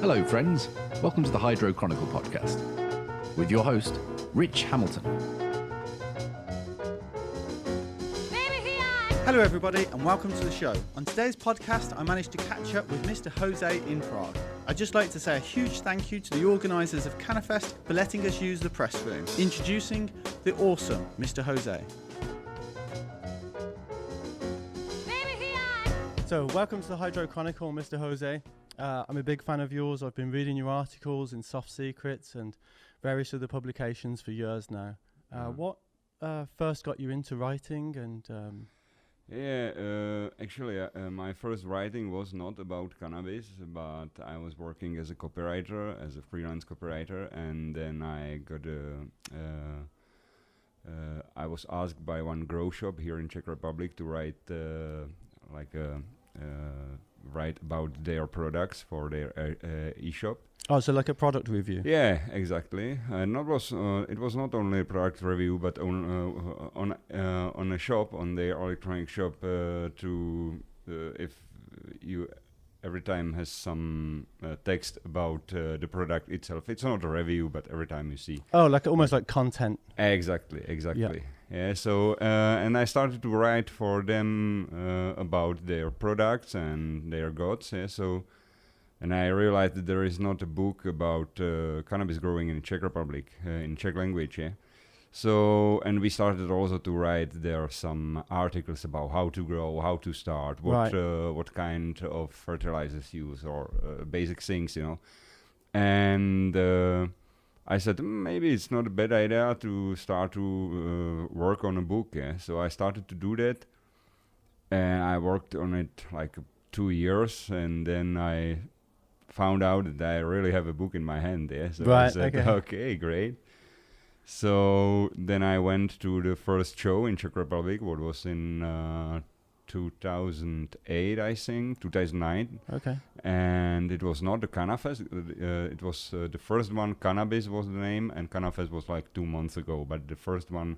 Hello, friends. Welcome to the Hydro Chronicle podcast with your host, Rich Hamilton. Hello everybody and welcome to the show. On today's podcast I managed to catch up with Mr. Jose in Prague. I'd just like to say a huge thank you to the organisers of Canafest for letting us use the press room. Introducing the awesome Mr. Jose. So welcome to the Hydro Chronicle, Mr. Jose. I'm a big fan of yours. I've been reading your articles in Soft Secrets and various other publications for years now. What first got you into writing and... Actually, my first writing was not about cannabis, but I was working as a copywriter, as a freelance copywriter, and then I was asked by one grow shop here in Czech Republic to write write about their products for their e-shop. Oh, so like a product review? Yeah, exactly. And it was not only a product review, but on a shop, on their electronic shop, if you every time has some text about the product itself. It's not a review, but every time you see. Oh, like almost like content. Exactly. Yeah. So and I started to write for them about their products and their goods. Yeah. So. And I realized that there is not a book about cannabis growing in the Czech Republic, in Czech language, yeah. So, and we started also to write there some articles about how to grow, how to start, what kind of fertilizers use, or basic things, you know. And I said, maybe it's not a bad idea to start to work on a book, yeah. So I started to do that, and I worked on it like 2 years, and then I found out that I really have a book in my hand there. So I said, okay, great. So then I went to the first show in Czech Republic, what was in 2008, I think, 2009. Okay. And it was not the Canafest. It was the first one, Cannabis was the name, and Canafest was like 2 months ago. But the first one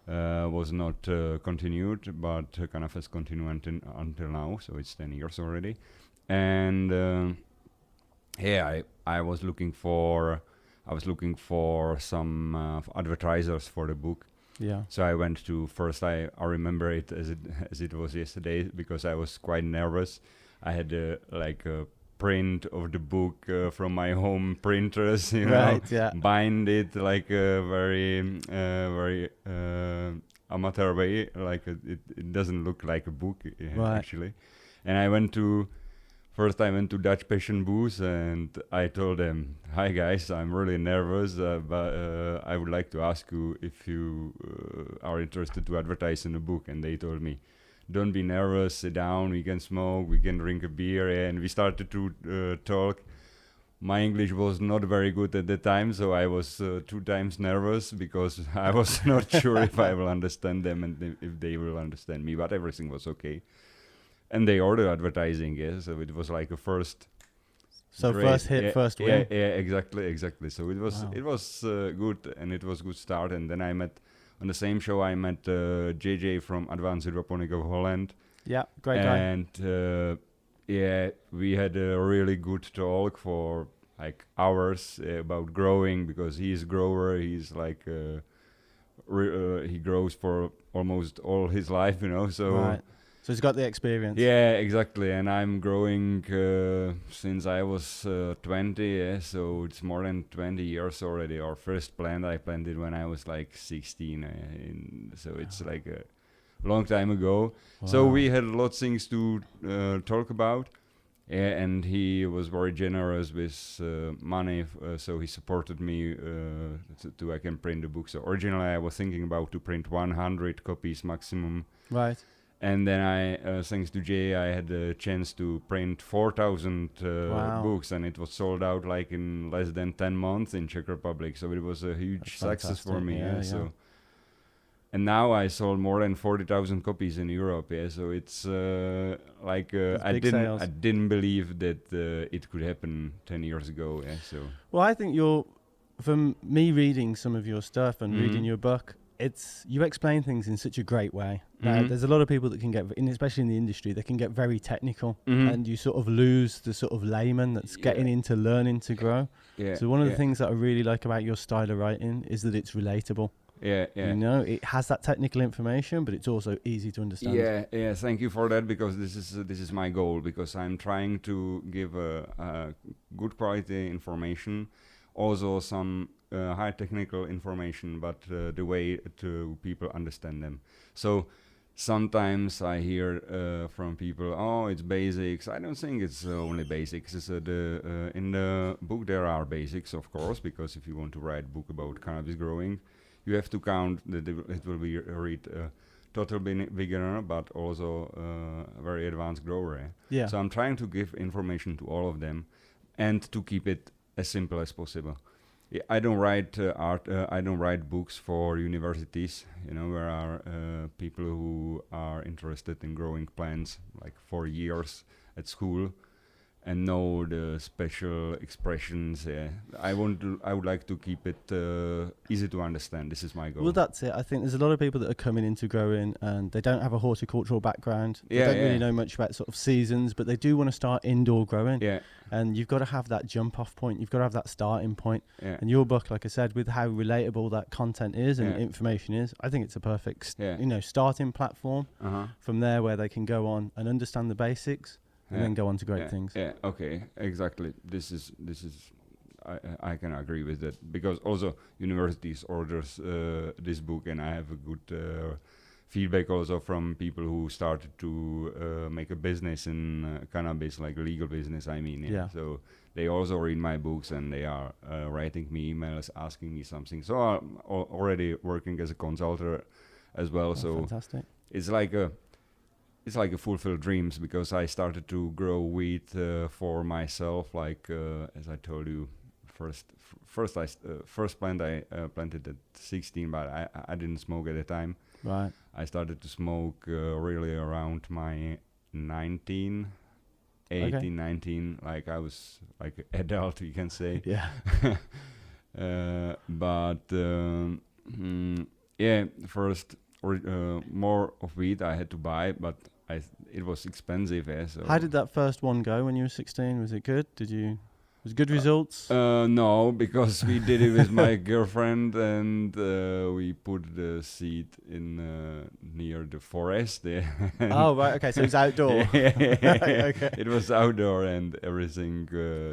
was not continued, but Canafest continued until now, so it's 10 years already. And I was looking for some advertisers for the book. Yeah. So I went to first. I remember it as it was yesterday because I was quite nervous. I had a print of the book from my home printers, you know, bind it like a very amateur way, like it doesn't look like a book actually. And I went to Dutch Passion booth and I told them, "Hi guys, I'm really nervous, but I would like to ask you if you are interested to advertise in a book." And they told me, "Don't be nervous, sit down, we can smoke, we can drink a beer." And we started to talk. My English was not very good at the time, so I was 2 times nervous because I was not sure if I will understand them and if they will understand me, but everything was okay. And they ordered advertising, yeah. So it was like a first. So first hit, first win. Yeah, exactly. So it was good, and it was good start. And then I met on the same show. I met JJ from Advanced Hydroponic of Holland. Yeah, great guy. And we had a really good talk for like hours about growing because he's a grower. He's like he grows for almost all his life, you know. So. Right. So he's got the experience. Yeah, exactly. And I'm growing since I was 20, yeah, so it's more than 20 years already. Our first plant I planted when I was like 16, so it's like a long time ago. Wow. So we had lots of things to talk about. Yeah, and he was very generous with money, so he supported me to I can print the book. So originally I was thinking about to print 100 copies maximum. Right. And then I, thanks to Jay, I had a chance to print 4,000 books, and it was sold out like in less than 10 months in Czech Republic. So it was a huge success for me. Yeah. So, and now I sold more than 40,000 copies in Europe. Yeah, so it's I didn't believe that it could happen 10 years ago. Yeah, so. Well, I think from me reading some of your stuff and reading your book, you explain things in such a great way. Mhm. There's a lot of people that can get, especially in the industry, they can get very technical, Mhm. and you sort of lose the sort of layman that's getting into learning to grow. Yeah. So one of the things that I really like about your style of writing is that it's relatable. Yeah. You know, it has that technical information, but it's also easy to understand. Yeah. Thank you for that, because this is my goal, because I'm trying to give a good quality information, also some high technical information, but the way to people understand them. So sometimes I hear from people, oh, it's basics. I don't think it's only basics. It's, in the book there are basics, of course, because if you want to write a book about cannabis growing, you have to count that it will be read total beginner, but also a very advanced grower. Yeah. So I'm trying to give information to all of them, and to keep it as simple as possible. I don't write art. I don't write books for universities. You know, there are people who are interested in growing plants like for years at school, and know the special expressions. I would like to keep it easy to understand. This is my goal. Well, that's it. I think there's a lot of people that are coming into growing and they don't have a horticultural background. They don't really know much about sort of seasons, but they do want to start indoor growing. Yeah. And you've got to have that jump off point. You've got to have that starting point. Yeah. And your book, like I said, with how relatable that content is and information is, I think it's a perfect, starting platform. From there where they can go on and understand the basics. And then go on to great things. Yeah, okay, exactly. This is I can agree with that, because also universities orders this book, and I have a good feedback also from people who started to make a business in cannabis, like legal business. I mean, so they also read my books, and they are writing me emails asking me something. So I'm already working as a consultant as well. Oh, so fantastic. It's like a fulfilled dreams, because I started to grow weed for myself. Like as I told you, first plant I planted at 16, but I didn't smoke at the time. Right. I started to smoke really around my 19, 19, like I was like an adult, you can say. Yeah. First more of weed I had to buy, but it was expensive. So How did that first one go when you were 16? Was it good? Was it good results? No, because we did it with my girlfriend, and we put the seed in near the forest there. Oh, right. Okay, so it's outdoor. Right, okay. It was outdoor, and everything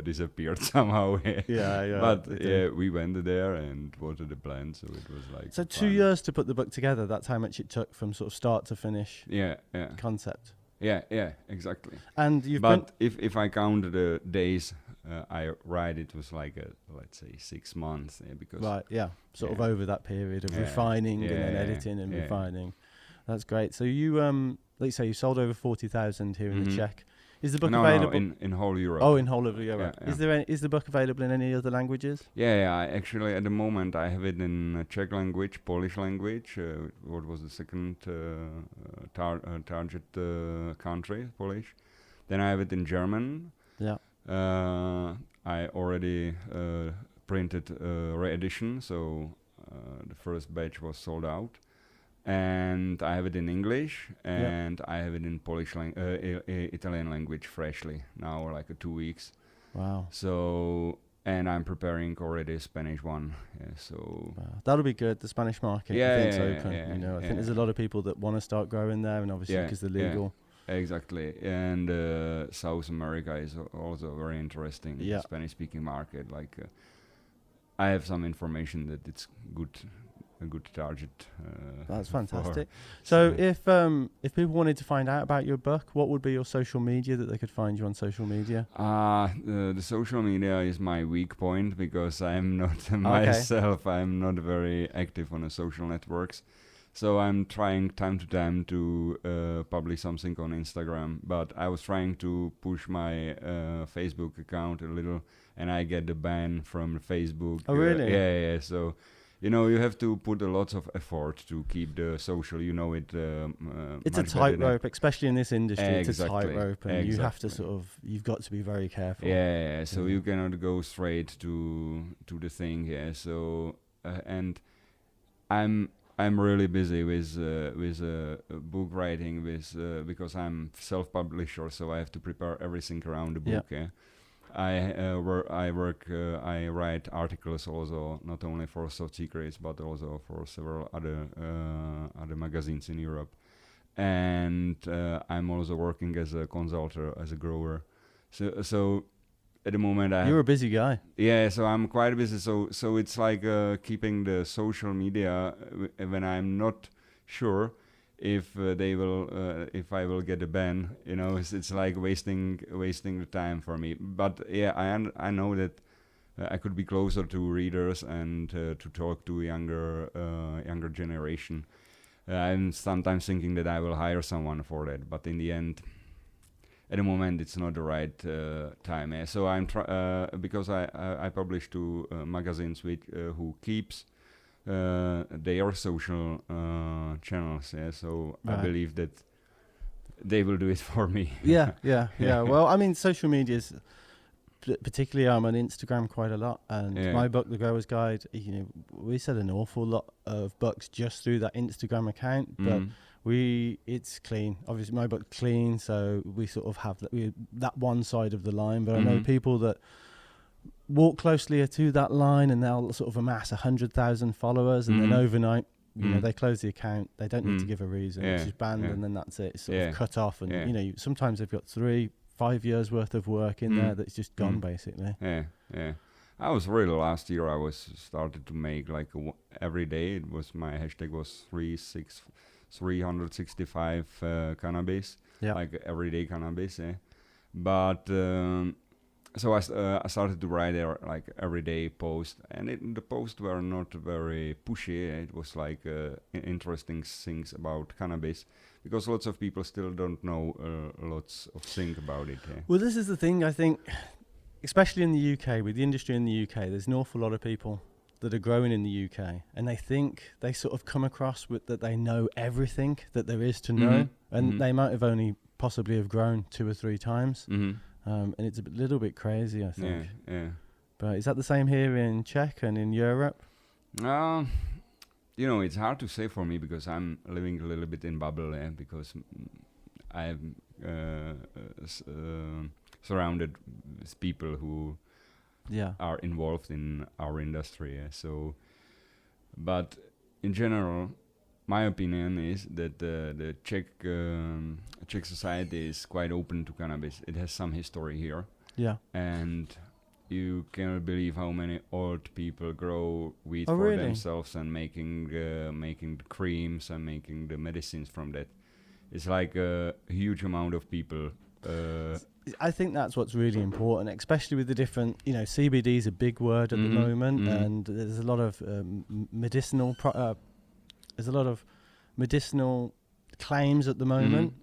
disappeared somehow. Yeah. But we went there and watered the plant, so it was like. So 2 years to put the book together. That's how much it took from sort of start to finish. Yeah. Concept. Yeah, exactly. And you've but if I count the days I write, it was like let's say 6 months, because sort of over that period of refining and then editing and refining. That's great. So you let's say you sold over 40,000 here in the Czech. Is the book available in whole Europe? Oh, in whole of Europe. Yeah. Is the book available in any other languages? Yeah. Actually, at the moment, I have it in Czech language, Polish language. What was the second target country? Polish. Then I have it in German. Yeah. I already printed a re-edition, so the first batch was sold out. And I have it in English, and I have it in Polish, Italian language freshly now, like 2 weeks. Wow. So, and I'm preparing already a Spanish one. That'll be good. The Spanish market, I think's open. I think there's a lot of people that want to start growing there, and obviously because they're legal. Exactly, and South America is also very interesting. The Spanish-speaking market. Like, I have some information that it's a good target. That's fantastic. So if people wanted to find out about your book, what would be your social media that they could find you on social media? The social media is my weak point, because I'm not myself. I'm not very active on the social networks. So I'm trying time to time to publish something on Instagram, but I was trying to push my Facebook account a little, and I get the ban from Facebook. Oh, really? Yeah. So, you have to put a lot of effort to keep the social. It's a tightrope, especially in this industry. Exactly. It's a tightrope, and you have to you've got to be very careful. Yeah. So you cannot go straight to the thing. Yeah. So and I'm really busy with book writing because I'm self-publisher, so I have to prepare everything around the book. Yeah. I write articles also, not only for Soft Secrets but also for several other magazines in Europe, and I'm also working as a consultant, as a grower. So at the moment you're a busy guy. Yeah, so I'm quite busy. So it's like keeping the social media when I'm not sure if if I will get a ban. It's like wasting the time for me. But yeah, I know that I could be closer to readers and to talk to younger generation. I'm sometimes thinking that I will hire someone for that, but in the end, at the moment, it's not the right time. So I'm because I publish to magazines who keeps their social channels. Yeah, so Right. I believe that they will do it for me. Yeah. Well, I mean, social media's particularly I'm on Instagram quite a lot, and my book, The Grower's Guide, we sell an awful lot of books just through that Instagram account, but it's clean. Obviously, my book's clean, so we sort of have that one side of the line. But I know people that walk closely to that line, and they'll sort of amass 100,000 followers, and then overnight, they close the account. They don't need to give a reason. It's just banned, and then that's it. It's sort of cut off, and sometimes they've got 3-5 years worth of work in there that's just gone, basically. Yeah. I was really last year. I was started to make like every day. It was my hashtag was 365 cannabis, like everyday cannabis. But so I started to write there like everyday post, and the posts were not very pushy. It was like interesting things about cannabis, because lots of people still don't know lots of things about it. Well, this is the thing, I think, especially in the UK, with the industry in the UK, there's an awful lot of people that are growing in the UK, and they think they sort of come across with that they know everything that there is to know, and they might have only possibly have grown 2 or 3 times, and it's a little bit crazy, I think. Yeah. But is that the same here in Czech and in Europe? It's hard to say for me, because I'm living a little bit in bubble, because I'm surrounded with people who are involved in our industry. But in general, my opinion is that the Czech society is quite open to cannabis. It has some history here. Yeah. And you cannot believe how many old people grow weed for really? themselves and making the creams and making the medicines from that. It's like a huge amount of people. I think that's what's really important, especially with the different, CBD is a big word at the moment, and there's a lot of medicinal claims at the moment,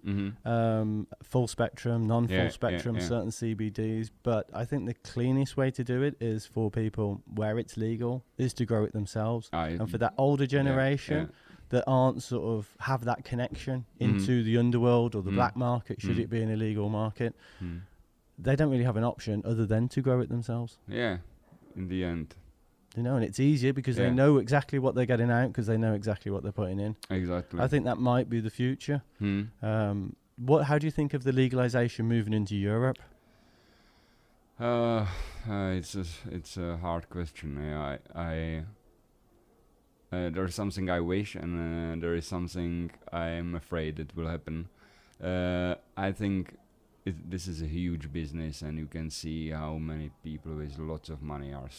full spectrum, non-full spectrum, certain CBDs. But I think the cleanest way to do it is for people where it's legal, is to grow it themselves. And for that older generation that aren't sort of have that connection into the underworld or the black market, should it be an illegal market, they don't really have an option other than to grow it themselves. Yeah, in the end. And it's easier because they know exactly what they're getting out, because they know exactly what they're putting in. Exactly. I think that might be the future. How do you think of the legalization moving into Europe? It's a hard question. There is something I wish, and there is something I'm afraid that will happen. I think this is a huge business, and you can see how many people with lots of money are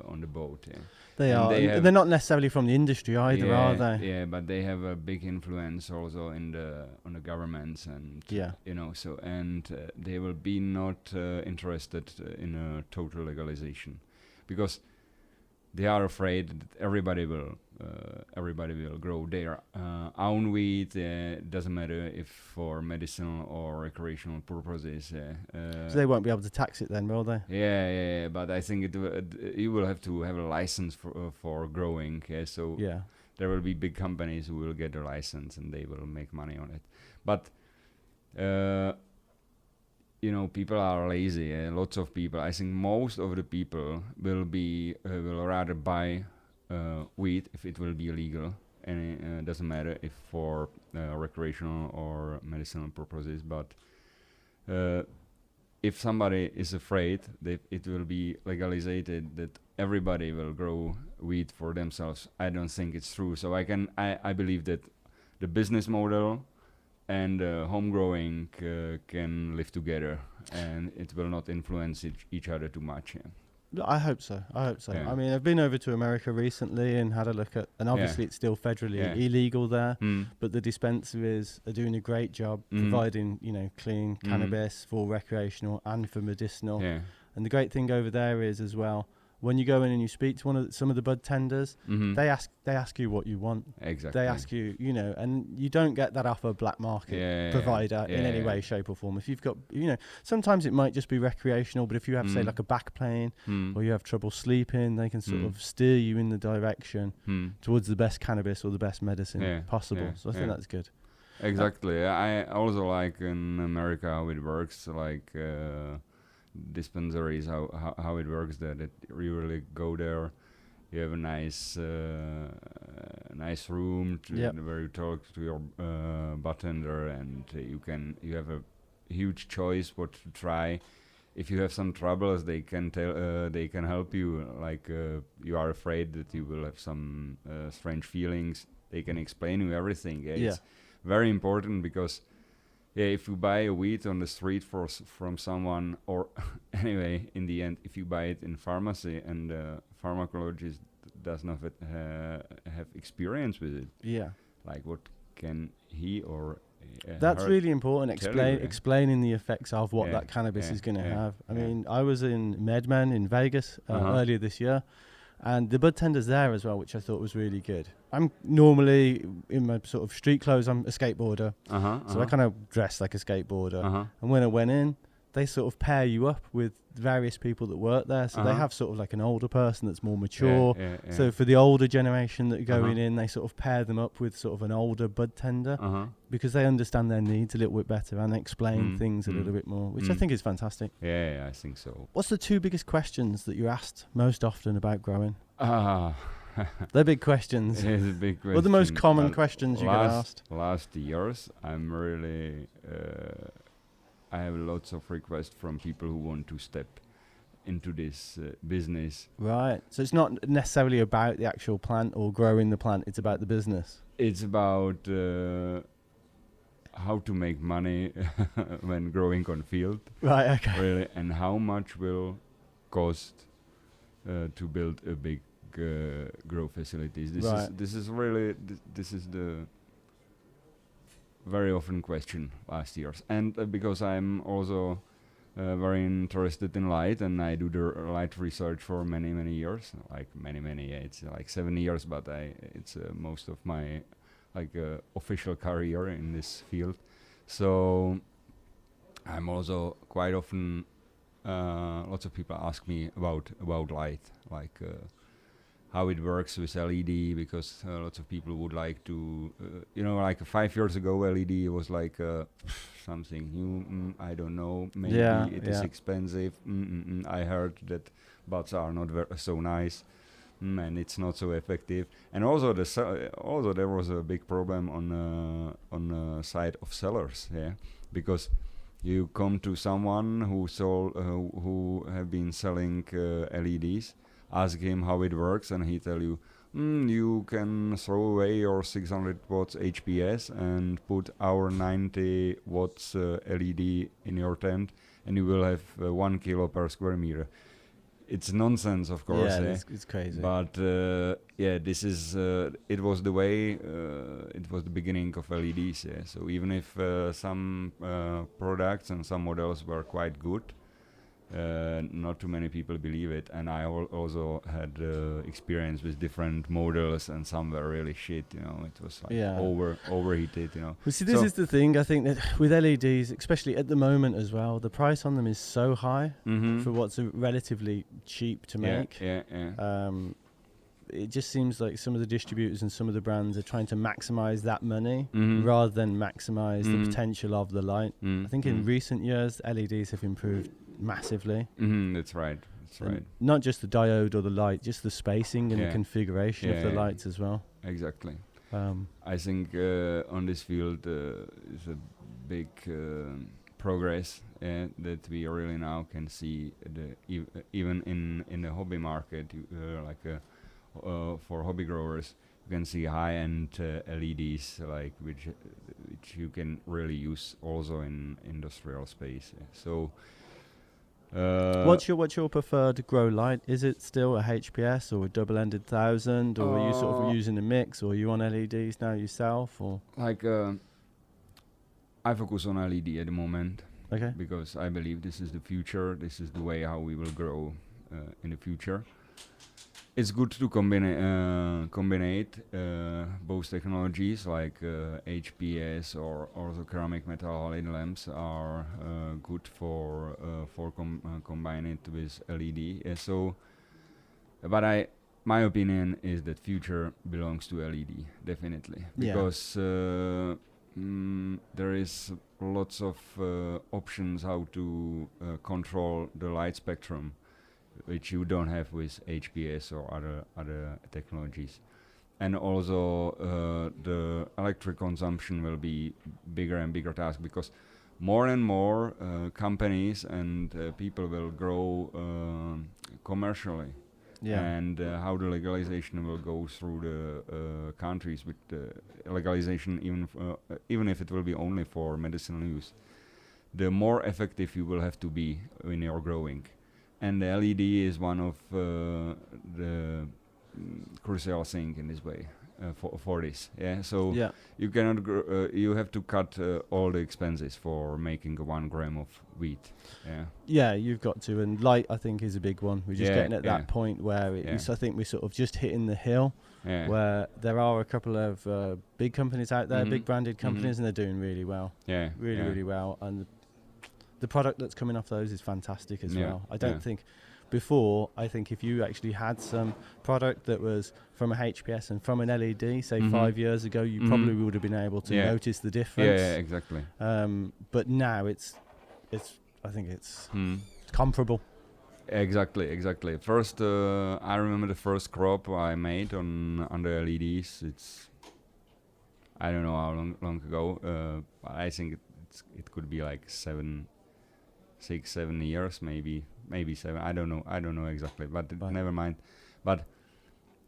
on the boat. They are. They're not necessarily from the industry either, are they? Yeah, but they have a big influence also on the governments, and they will be not interested in a total legalization, because they are afraid that everybody will grow their own weed. Doesn't matter if for medicinal or recreational purposes. So they won't be able to tax it then, will they? Yeah. But I think you will have to have a license for growing. So there will be big companies who will get a license and they will make money on it. But people are lazy. Lots of people. I think most of the people will rather buy weed if it will be illegal, any doesn't matter if for recreational or medicinal purposes, but if somebody is afraid that it will be legalized, that everybody will grow weed for themselves, I don't think it's true. So I believe that the business model and home growing can live together, and it will not influence each other too much. Yeah. I hope so. Yeah. I mean, I've been over to America recently and had a look at, and obviously it's still federally illegal there, but the dispensaries are doing a great job providing, clean cannabis for recreational and for medicinal. Yeah. And the great thing over there is as well, when you go in and you speak to some of the bud tenders, they ask you what you want. Exactly. They ask you, and you don't get that off a black market provider in any way, shape or form. If you've got, sometimes it might just be recreational, but if you have, say, like a back pain or you have trouble sleeping, they can sort of steer you in the direction towards the best cannabis or the best medicine possible. So I think that's good. Exactly. I also like in America how it works, like dispensaries, how it works, that you really go there, you have a nice room where you talk to your bartender, and you have a huge choice what to try. If you have some troubles, they can help you. Like you are afraid that you will have some strange feelings, they can explain you everything. It's very important, because if you buy a weed on the street from someone, or anyway, in the end, if you buy it in pharmacy and pharmacologist does not have experience with it, like what can he or that's really important. Explaining the effects of what that cannabis is going to have. I mean, I was in MedMen in Vegas earlier this year, and the bud tenders there as well, which I thought was really good. I'm normally in my sort of street clothes. I'm a skateboarder, so I kind of dress like a skateboarder. And when I went in, they sort of pair you up with various people that work there. So they have sort of like an older person that's more mature. So for the older generation that are going in, they sort of pair them up with sort of an older bud tender because they understand their needs a little bit better and explain things a little bit more, which I think is fantastic. Yeah, I think so. What's the two biggest questions that you're asked most often about growing? They're big questions. It's a big question. What are the most common questions you get asked? Last years, I'm really... I have lots of requests from people who want to step into this business. Right. So it's not necessarily about the actual plant or growing the plant. It's about the business. It's about how to make money when growing on field. Right. Okay. Really, and how much will cost to build a big grow facilities. This is the very often question last years, and because I'm also very interested in light, and I do the light research for many years, like many. It's like 7 years, but it's most of my official career in this field. So I'm also quite often. Lots of people ask me about light, like how it works with LED, because lots of people would like to, like 5 years ago, LED was like something new. I don't know. Maybe it is expensive. I heard that buds are not so nice, and it's not so effective. And also there was a big problem on the side of sellers, because you come to someone who have been selling LEDs. Ask him how it works, and he tell you, you can throw away your 600 watts HPS and put our 90 watts LED in your tent, and you will have 1 kilo per square meter. It's nonsense, of course. Yeah, it's crazy. But this is it was the way. It was the beginning of LEDs. Yeah. So even if some products and some models were quite good, not too many people believe it, and I also had experience with different models, and some were really shit. It was like overheated. Well, see, this is the thing. I think that with LEDs, especially at the moment as well, the price on them is so high for what's relatively cheap to make. It just seems like some of the distributors and some of the brands are trying to maximize that money rather than maximize the potential of the light. I think in recent years, LEDs have improved massively. That's right. Not just the diode or the light, just the spacing and the configuration of the lights as well. Exactly. I think on this field is a big progress that we really now can see even in the hobby market, for hobby growers, you can see high-end LEDs which you can really use also in industrial space. So. What's your preferred grow light? Is it still a HPS or a double-ended 1000, or are you sort of using a mix, or are you on LEDs now yourself, or? I focus on LED at the moment. Okay. Because I believe this is the future. This is the way how we will grow in the future. It's good to combine both technologies, like HPS or also ceramic metal halide lamps are good for combine it with LED. But my opinion is that future belongs to LED, definitely, because there is lots of options how to control the light spectrum, which you don't have with HPS or other technologies. And also the electric consumption will be bigger and bigger task, because more and more companies and people will grow commercially. And how the legalization will go through the countries with the legalization, even if it will be only for medicinal use, the more effective you will have to be when you're growing. And the LED is one of the crucial thing in this way for this. So you cannot you have to cut all the expenses for making 1 gram of wheat. You've got to, and light I think is a big one. We're just getting at that point where it's, I think we're sort of just hitting the hill where there are a couple of big companies out there, big branded companies, and they're doing really well. Really well, and the product that's coming off those is fantastic as well. I don't think before, I think if you actually had some product that was from a HPS and from an LED, say 5 years ago, you probably would have been able to notice the difference. Exactly. But now I think it's comparable. Exactly. First, I remember the first crop I made on the LEDs. It's, I don't know how long ago. I think it could be like 6-7 years, maybe 7. I don't know exactly, but never mind. But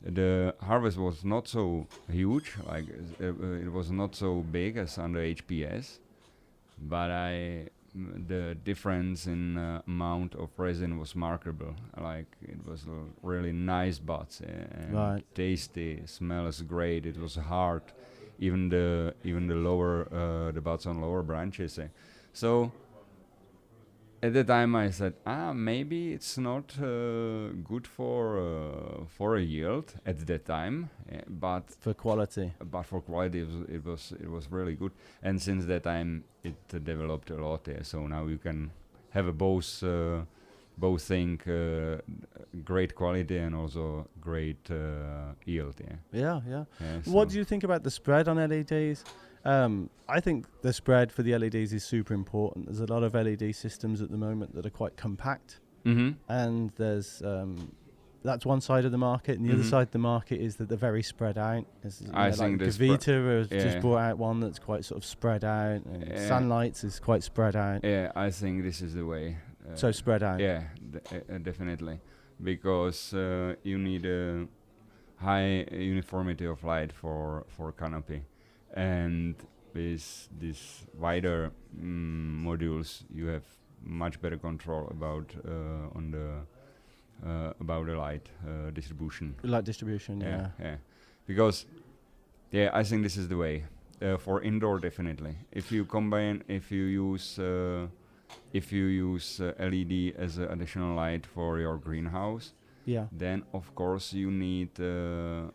the harvest was not so huge, like it was not so big as under HPS, but the difference in amount of resin was remarkable. Like it was really nice buds and tasty, smells great. It was hard, even the lower the buds on lower branches. So at the time I said, maybe it's not good for a yield at that time, but for quality. But for quality, it was really good. And since that time, it developed a lot. So now you can have both thing, great quality and also great yield. What do you think about the spread on LEDs? I think the spread for the LEDs is super important. There's a lot of LED systems at the moment that are quite compact, and there's that's one side of the market, and the other side of the market is that they're very spread out. I think Gavita has just brought out one that's quite sort of spread out, and Sunlights is quite spread out. Yeah, I think this is the way. So spread out. Yeah, definitely, because you need a high uniformity of light for canopy. And with these wider modules, you have much better control about the light distribution. Light distribution, yeah. Because, I think this is the way for indoor. Definitely, if you use LED as an additional light for your greenhouse, then of course you need to.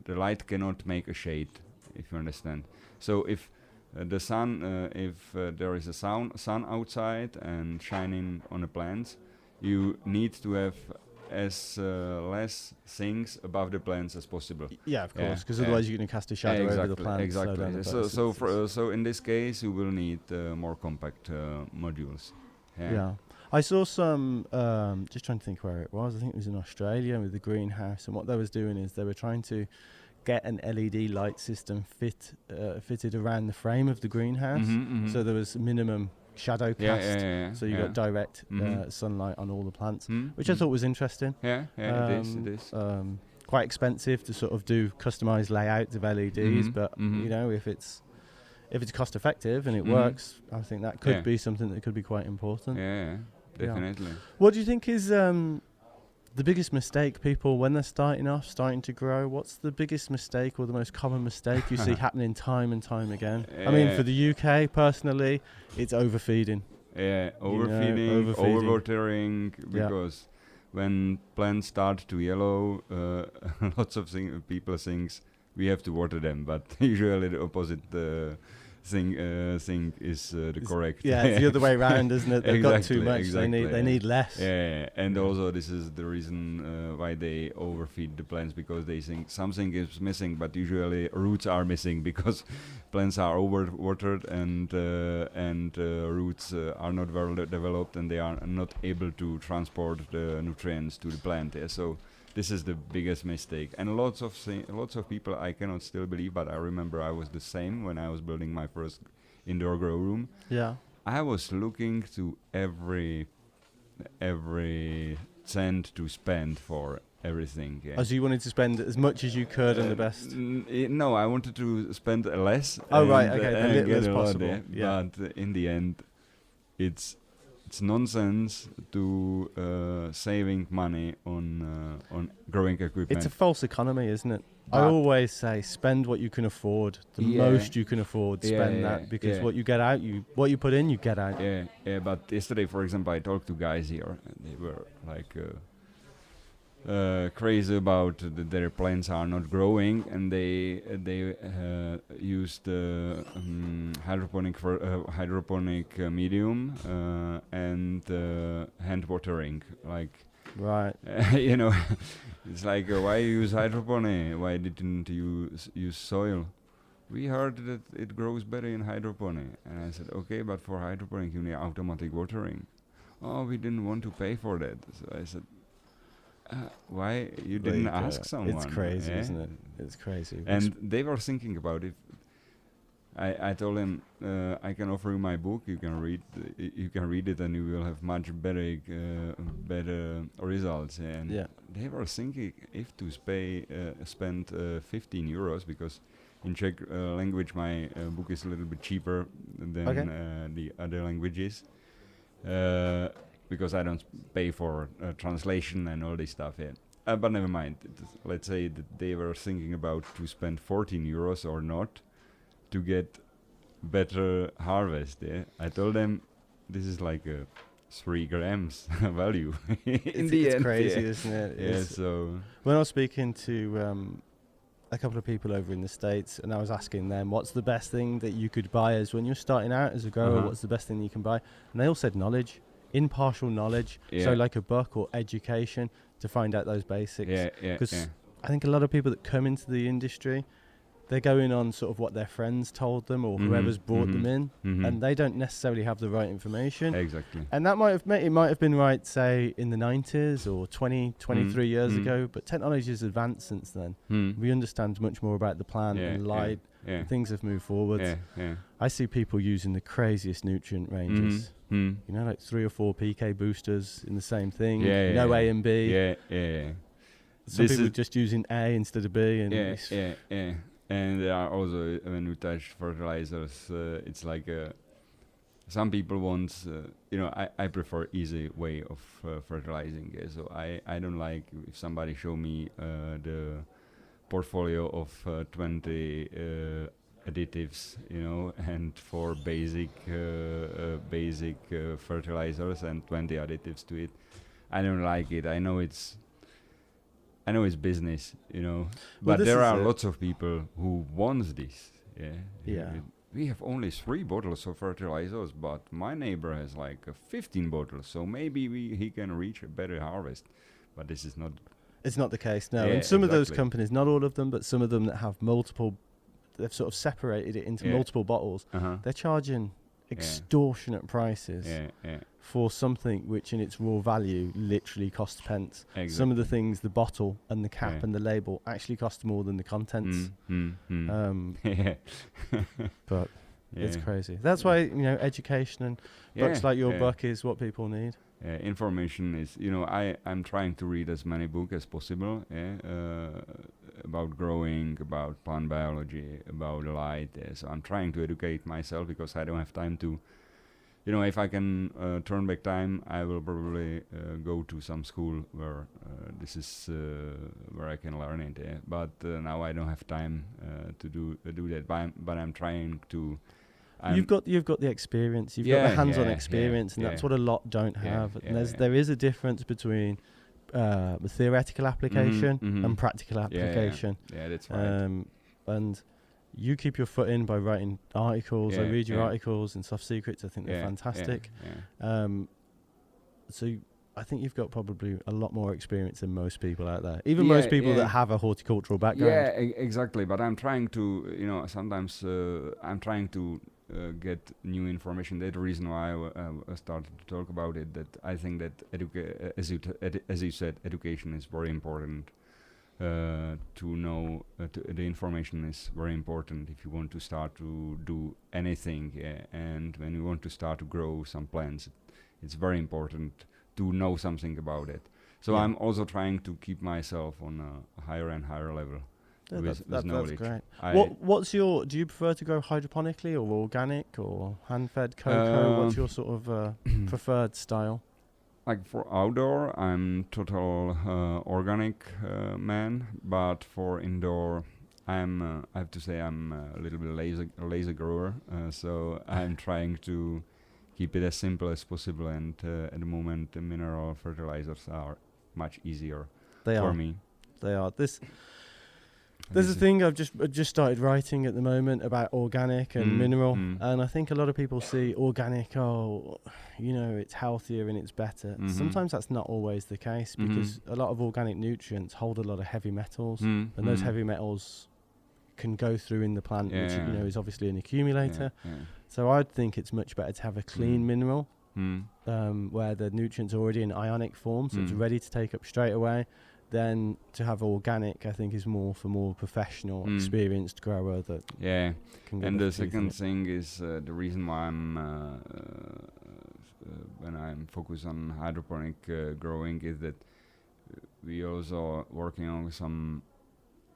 The light cannot make a shade, if you understand. So if the sun, if there is a sun outside and shining on the plants, you need to have as less things above the plants as possible. Yeah, of course, because otherwise you're going to cast a shadow over the plants. Exactly. So in this case, you will need more compact modules. Yeah. I saw some, just trying to think where it was. I think it was in Australia with the greenhouse. And what they was doing is they were trying to get an LED light system fitted around the frame of the greenhouse. So there was minimum shadow cast. So you got direct sunlight on all the plants, which I thought was interesting. It is. Quite expensive to sort of do customized layouts of LEDs, but you know, if it's cost effective and it works, I think that could be something that could be quite important. Yeah, definitely. Yeah. What do you think is the biggest mistake people, when they're starting to grow, what's the biggest mistake or the most common mistake you see happening time and time again? I mean, for the UK, personally, it's overfeeding. Yeah, overfeeding, overwatering, because when plants start to yellow, lots of people think we have to water them, but usually the opposite thing is the correct. Yeah, it's the other way around, isn't it? They've got too much. They need less. Yeah, and also this is the reason why they overfeed the plants, because they think something is missing, but usually roots are missing because plants are overwatered and roots are not well developed and they are not able to transport the nutrients to the plant. Yeah, so this is the biggest mistake, and lots of people I cannot still believe, but I remember I was the same when I was building my first indoor grow room. Yeah, I was looking to every cent to spend for everything. Yeah. Oh, so you wanted to spend as much as you could and the best? No, I wanted to spend less. Oh, right, okay, and little get as a lot, possible. Yeah. But in the end, it's nonsense to saving money on growing equipment. It's a false economy, isn't it? I always say spend what you can afford, the most you can afford. Spend that, because what you get out, what you put in, you get out. Yeah. But yesterday, for example, I talked to guys here, and they were like crazy about their plants are not growing, and they used hydroponic medium and hand watering, like. Right. You know, it's like why use hydroponic? Why didn't you use soil? We heard that it grows better in hydroponic, and I said, okay, but for hydroponic you need automatic watering. Oh, we didn't want to pay for that. So I said, why you didn't ask someone? It's crazy, isn't it? It's crazy. And they were thinking about it. I told them I can offer you my book. You can read it, and you will have much better results. And they were thinking if to spend 15 euros, because in Czech language my book is a little bit cheaper than the other languages. Because I don't pay for translation and all this stuff yet. But never mind. Let's say that they were thinking about to spend 14 euros or not to get better harvest. Yeah? I told them this is like a 3 grams value. It's crazy, isn't it? Yeah. So when I was speaking to a couple of people over in the States, and I was asking them, what's the best thing that you could buy as when you're starting out as a grower? What's the best thing you can buy? And they all said knowledge. Impartial knowledge, so like a book or education to find out those basics. Because I think a lot of people that come into the industry, they're going on sort of what their friends told them or whoever's brought them in, and they don't necessarily have the right information. Exactly. And that might have been right, say, in the 90s or 23 years ago, but technology has advanced since then. We understand much more about the plant and light. Things have moved forward. I see people using the craziest nutrient ranges. You know, like 3 or 4 PK boosters in the same thing. No A and B. Some people just using A instead of B. And And there are also, when you touch fertilizers, it's like some people want, I prefer easy way of fertilizing. So I don't like if somebody show me the portfolio of 20 additives, and for basic fertilizers and 20 additives to it. I don't like it. I know it's business, but there are lots of people who wants this. We have only 3 bottles of fertilizers, but my neighbor has like 15 bottles, so maybe he can reach a better harvest. But this is not. It's not the case, no. And some of those companies, not all of them, but some of them that have multiple, they've sort of separated it into multiple bottles. They're charging extortionate prices for something which in its raw value literally costs pence. Exactly. Some of the things, the bottle and the cap and the label, actually cost more than the contents. But it's crazy. That's why, education and books like your book is what people need. Information is, I'm trying to read as many books as possible about growing, about plant biology, about light. So I'm trying to educate myself because I don't have time to, if I can turn back time, I will probably go to some school where this is where I can learn it. But now I don't have time to do that. But I'm trying to. You've got the experience. You've got the hands-on experience, and that's what a lot don't have. And there is a difference between the theoretical application and practical application. Yeah, that's right. And you keep your foot in by writing articles. I read your articles in Soft Secrets. I think they're fantastic. So I think you've got probably a lot more experience than most people out there. Even most people that have a horticultural background. Yeah, exactly. But I'm trying to, sometimes I'm trying to get new information. That's the reason why I started to talk about it. That I think that as you said, education is very important. To know the information is very important if you want to start to do anything. And when you want to start to grow some plants, it's very important to know something about it. So I'm also trying to keep myself on a higher and higher level. With knowledge. That's great. Do you prefer to grow hydroponically or organic or hand-fed cocoa? What's your sort of preferred style? Like for outdoor, I'm total organic man, but for indoor, I have to say I'm a little bit lazy grower. So I'm trying to keep it as simple as possible. And at the moment, the mineral fertilizers are much easier for me. They are. There's a thing I've just started writing at the moment about organic and mineral, and I think a lot of people see organic, it's healthier and it's better. Sometimes that's not always the case because a lot of organic nutrients hold a lot of heavy metals, and those heavy metals can go through in the plant, which is obviously an accumulator. So I'd think it's much better to have a clean mineral where the nutrients are already in ionic form, so it's ready to take up straight away. Then to have organic, I think, is more for more professional, experienced grower that. Yeah, and the second thing is the reason why I'm when I'm focused on hydroponic growing is that we also are working on some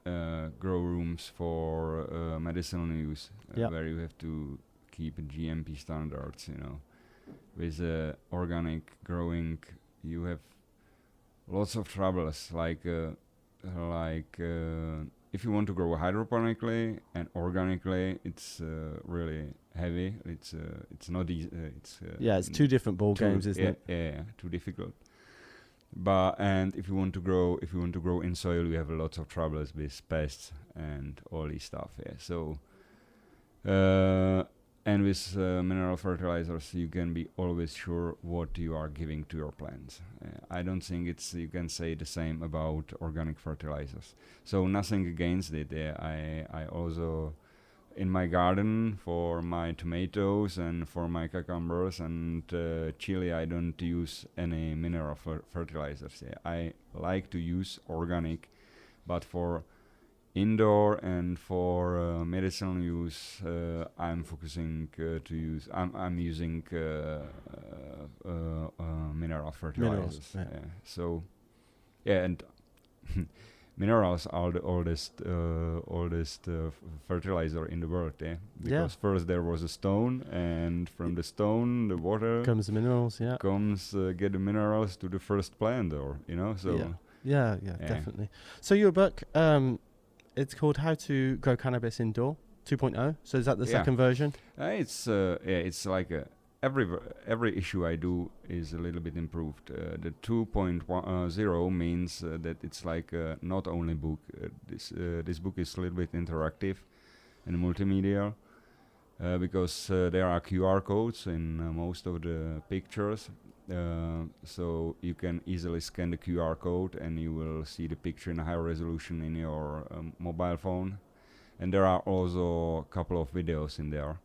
grow rooms for medicinal use, where you have to keep GMP standards. With organic growing, you have lots of troubles, like if you want to grow hydroponically and organically, it's really heavy. It's not easy. It's two different ball games, isn't it? Yeah, too difficult. And if you want to grow in soil, you have lots of troubles with pests and all this stuff. Yeah, so. And with mineral fertilizers, you can be always sure what you are giving to your plants. I don't think you can say the same about organic fertilizers. So nothing against it. I also, in my garden, for my tomatoes and for my cucumbers and chili, I don't use any mineral fertilizers. I like to use organic, but for indoor and for medicinal use, I'm focusing to use. I'm using mineral fertilizers. And minerals are the oldest fertilizer in the world. Because first there was a stone, and from the stone, the water comes the minerals. Get the minerals to the first plant, Definitely. So your book. It's called How to Grow Cannabis Indoor 2.0. So is that the second version? It's like every issue I do is a little bit improved. The 2.0 means that it's like not only book. This book is a little bit interactive and multimedia because there are QR codes in most of the pictures. So you can easily scan the QR code and you will see the picture in high resolution in your mobile phone. And there are also a couple of videos in there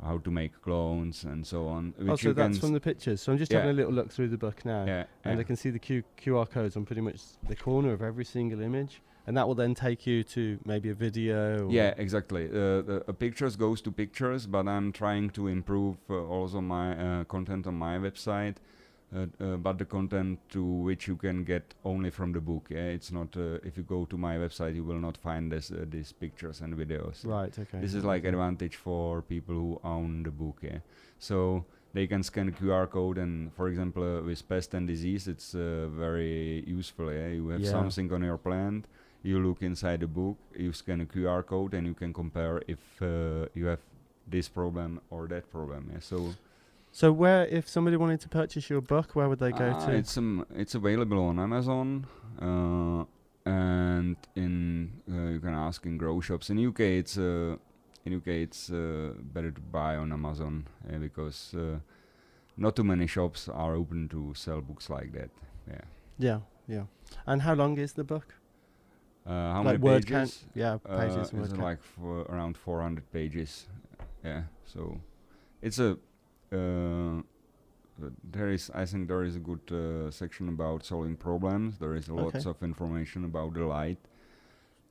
how to make clones and so on. So that's from the pictures. So I'm just having a little look through the book now, and I can see the QR codes on pretty much the corner of every single image, and that will then take you to maybe a video. Yeah, exactly. The pictures goes to pictures, but I'm trying to improve also my content on my website. But the content to which you can get only from the book. It's not. If you go to my website, you will not find these pictures and videos. Right. Okay. This is like advantage for people who own the book. So they can scan a QR code, and for example, with pest and disease, it's very useful. You have something on your plant. You look inside the book. You scan a QR code, and you can compare if you have this problem or that problem. So where, if somebody wanted to purchase your book, where would they go to? It's available on Amazon, and you can ask in grow shops. In UK, it's better to buy on Amazon because not too many shops are open to sell books like that. Yeah. And how long is the book? How like many word pages? count? Pages. It's like around 400 pages. So it's a. I think there is a good section about solving problems. There is lots of information about the light,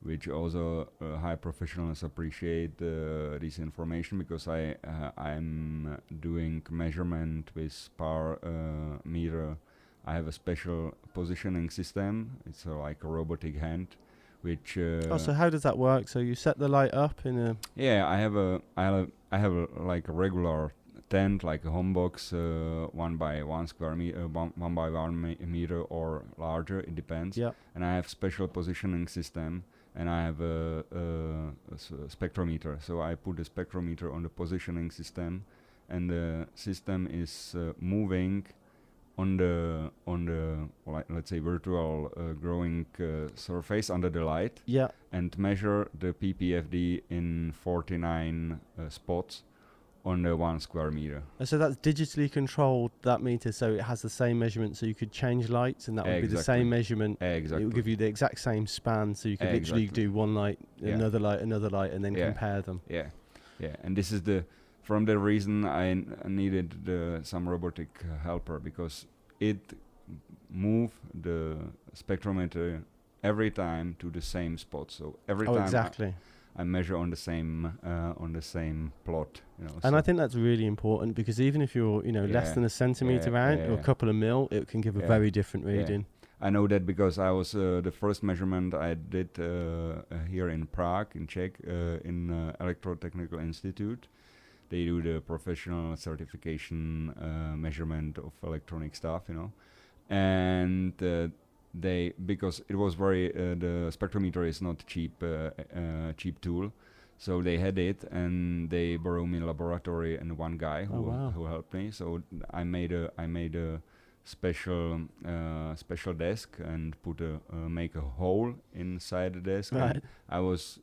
which also high professionals appreciate this information, because I'm doing measurement with power meter. I have a special positioning system. It's like a robotic hand, which. So how does that work? So you set the light up in a. Yeah, I have a like a regular tent, like a home box, 1 by 1 square meter, 1 by 1 meter or larger, it depends. Yeah. And I have special positioning system, and I have a spectrometer. So I put the spectrometer on the positioning system, and the system is moving on the let's say virtual growing surface under the light. Yeah. And measure the ppfd in 49 spots on the 1 square meter. So that's digitally controlled, that meter, so it has the same measurement, so you could change lights, and that would be the same measurement. Exactly. It would give you the exact same span, so you could literally do one light, another light, and then compare them. Yeah. And this is from the reason I needed some robotic helper, because it move the spectrometer every time to the same spot. So every time. Exactly. I measure on the same plot, And so I think that's really important, because even if you're less than a centimeter out or a couple of mil, it can give a very different reading. I know that because I was the first measurement I did here in Prague, in Czech, in Electrotechnical Institute. They do the professional certification measurement of electronic stuff, and because it was the spectrometer is not cheap tool, so they had it, and they borrowed me a laboratory and one guy who helped me. So I made a special desk and make a hole inside the desk. Right. And I was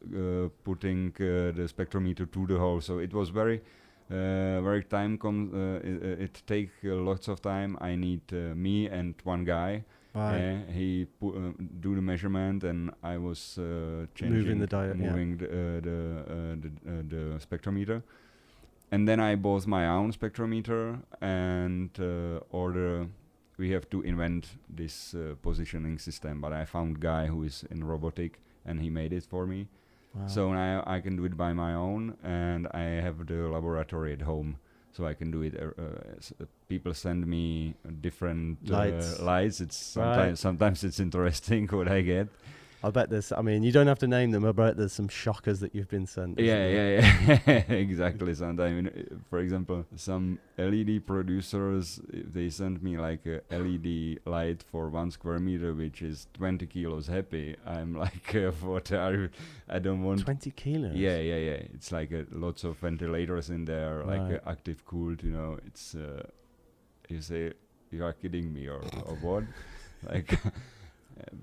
putting the spectrometer to the hole, so it was very time it takes lots of time. I need me and one guy. Right. He do the measurement, and I was moving the spectrometer, and then I bought my own spectrometer and we have to invent this positioning system. But I found a guy who is in robotic, and he made it for me. Wow. So now I can do it by my own, and I have the laboratory at home. So I can do it. People send me different lights. It's sometimes it's interesting what I get. I bet there's. I mean, you don't have to name them. I bet there's some shockers that you've been sent. Yeah. Exactly. Sometimes, for example, some LED producers, they send me like a LED light for 1 square meter, which is 20 kilos heavy. I'm like, what are you? I don't want 20 kilos. Yeah. It's like lots of ventilators in there, like active cooled. It's you say you are kidding me or what? Like,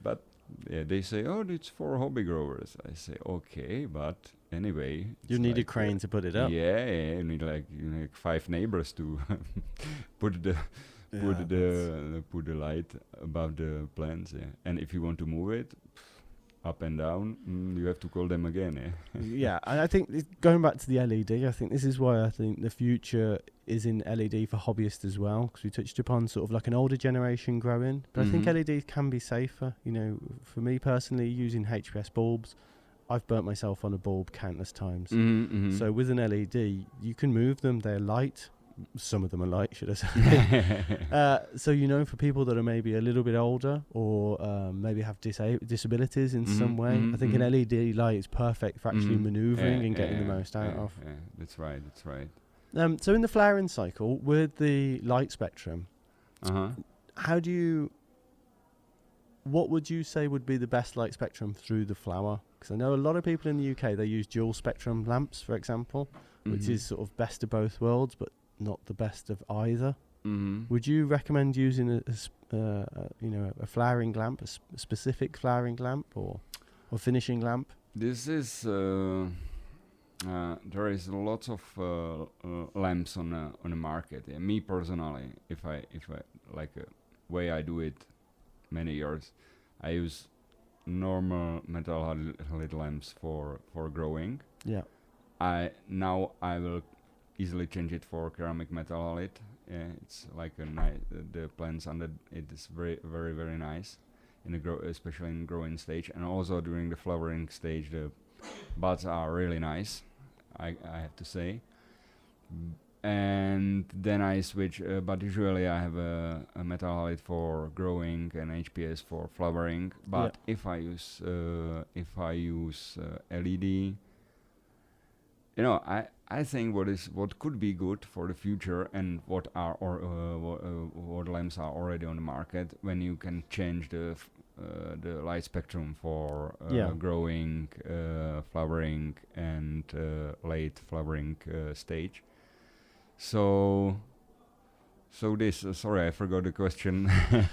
but. Yeah, they say, it's for hobby growers. I say, okay, but anyway. You need a crane to put it up. Yeah, you need like 5 neighbors to put the light above the plants. Yeah. And if you want to move it, up and down, you have to call them again. Yeah, and I think going back to the LED, I think this is why I think the future is in LED for hobbyists as well, because we touched upon sort of like an older generation growing, but I think LED can be safer. You know, for me personally, using HPS bulbs, I've burnt myself on a bulb countless times. So with an LED, you can move them, they're light. Some of them are light, should I say. So, you know, for people that are maybe a little bit older or maybe have disabilities in some way, I think an LED light is perfect for actually manoeuvring and getting the most out of. Yeah, that's right. So in the flowering cycle, with the light spectrum, what would you say would be the best light spectrum through the flower? Because I know a lot of people in the UK, they use dual spectrum lamps, for example, which is sort of best of both worlds, but not the best of either. Would you recommend using a flowering lamp, a specific flowering lamp or finishing lamp? This is there is lots of lamps on the market. Yeah, me personally, if I like way I do it many years, I use normal metal halide lamps for growing. Yeah. I will easily change it for ceramic metal halide. Yeah, it's like the plants under it is very, very, very nice especially in growing stage, and also during the flowering stage the buds are really nice, I have to say. And then I switch, but usually I have a metal halide for growing and HPS for flowering. But if I use LED, you know, I think what could be good for the future and what lamps are already on the market, when you can change the light spectrum for growing, flowering, and late flowering stage. So this, sorry, I forgot the question.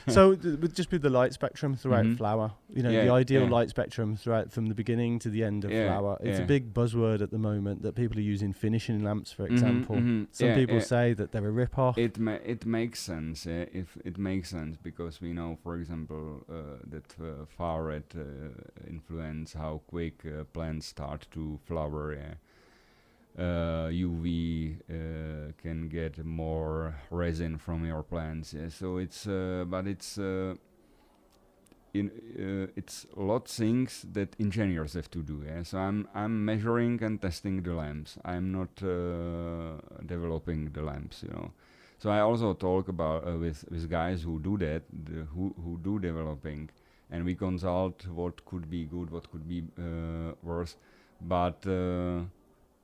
So just with the light spectrum throughout flower, you know, the ideal light spectrum throughout from the beginning to the end of flower. It's a big buzzword at the moment that people are using finishing lamps, for example. Some people say that they're a rip-off. It makes sense. If it makes sense, because we know, for example, that far red influence how quick plants start to flower. UV can get more resin from your plants. So it's but it's it's a lot things that engineers have to do. So I'm measuring and testing the lamps. I'm not developing the lamps. You know. So I also talk about with guys who do that, who do developing, and we consult what could be good, what could be worse, but.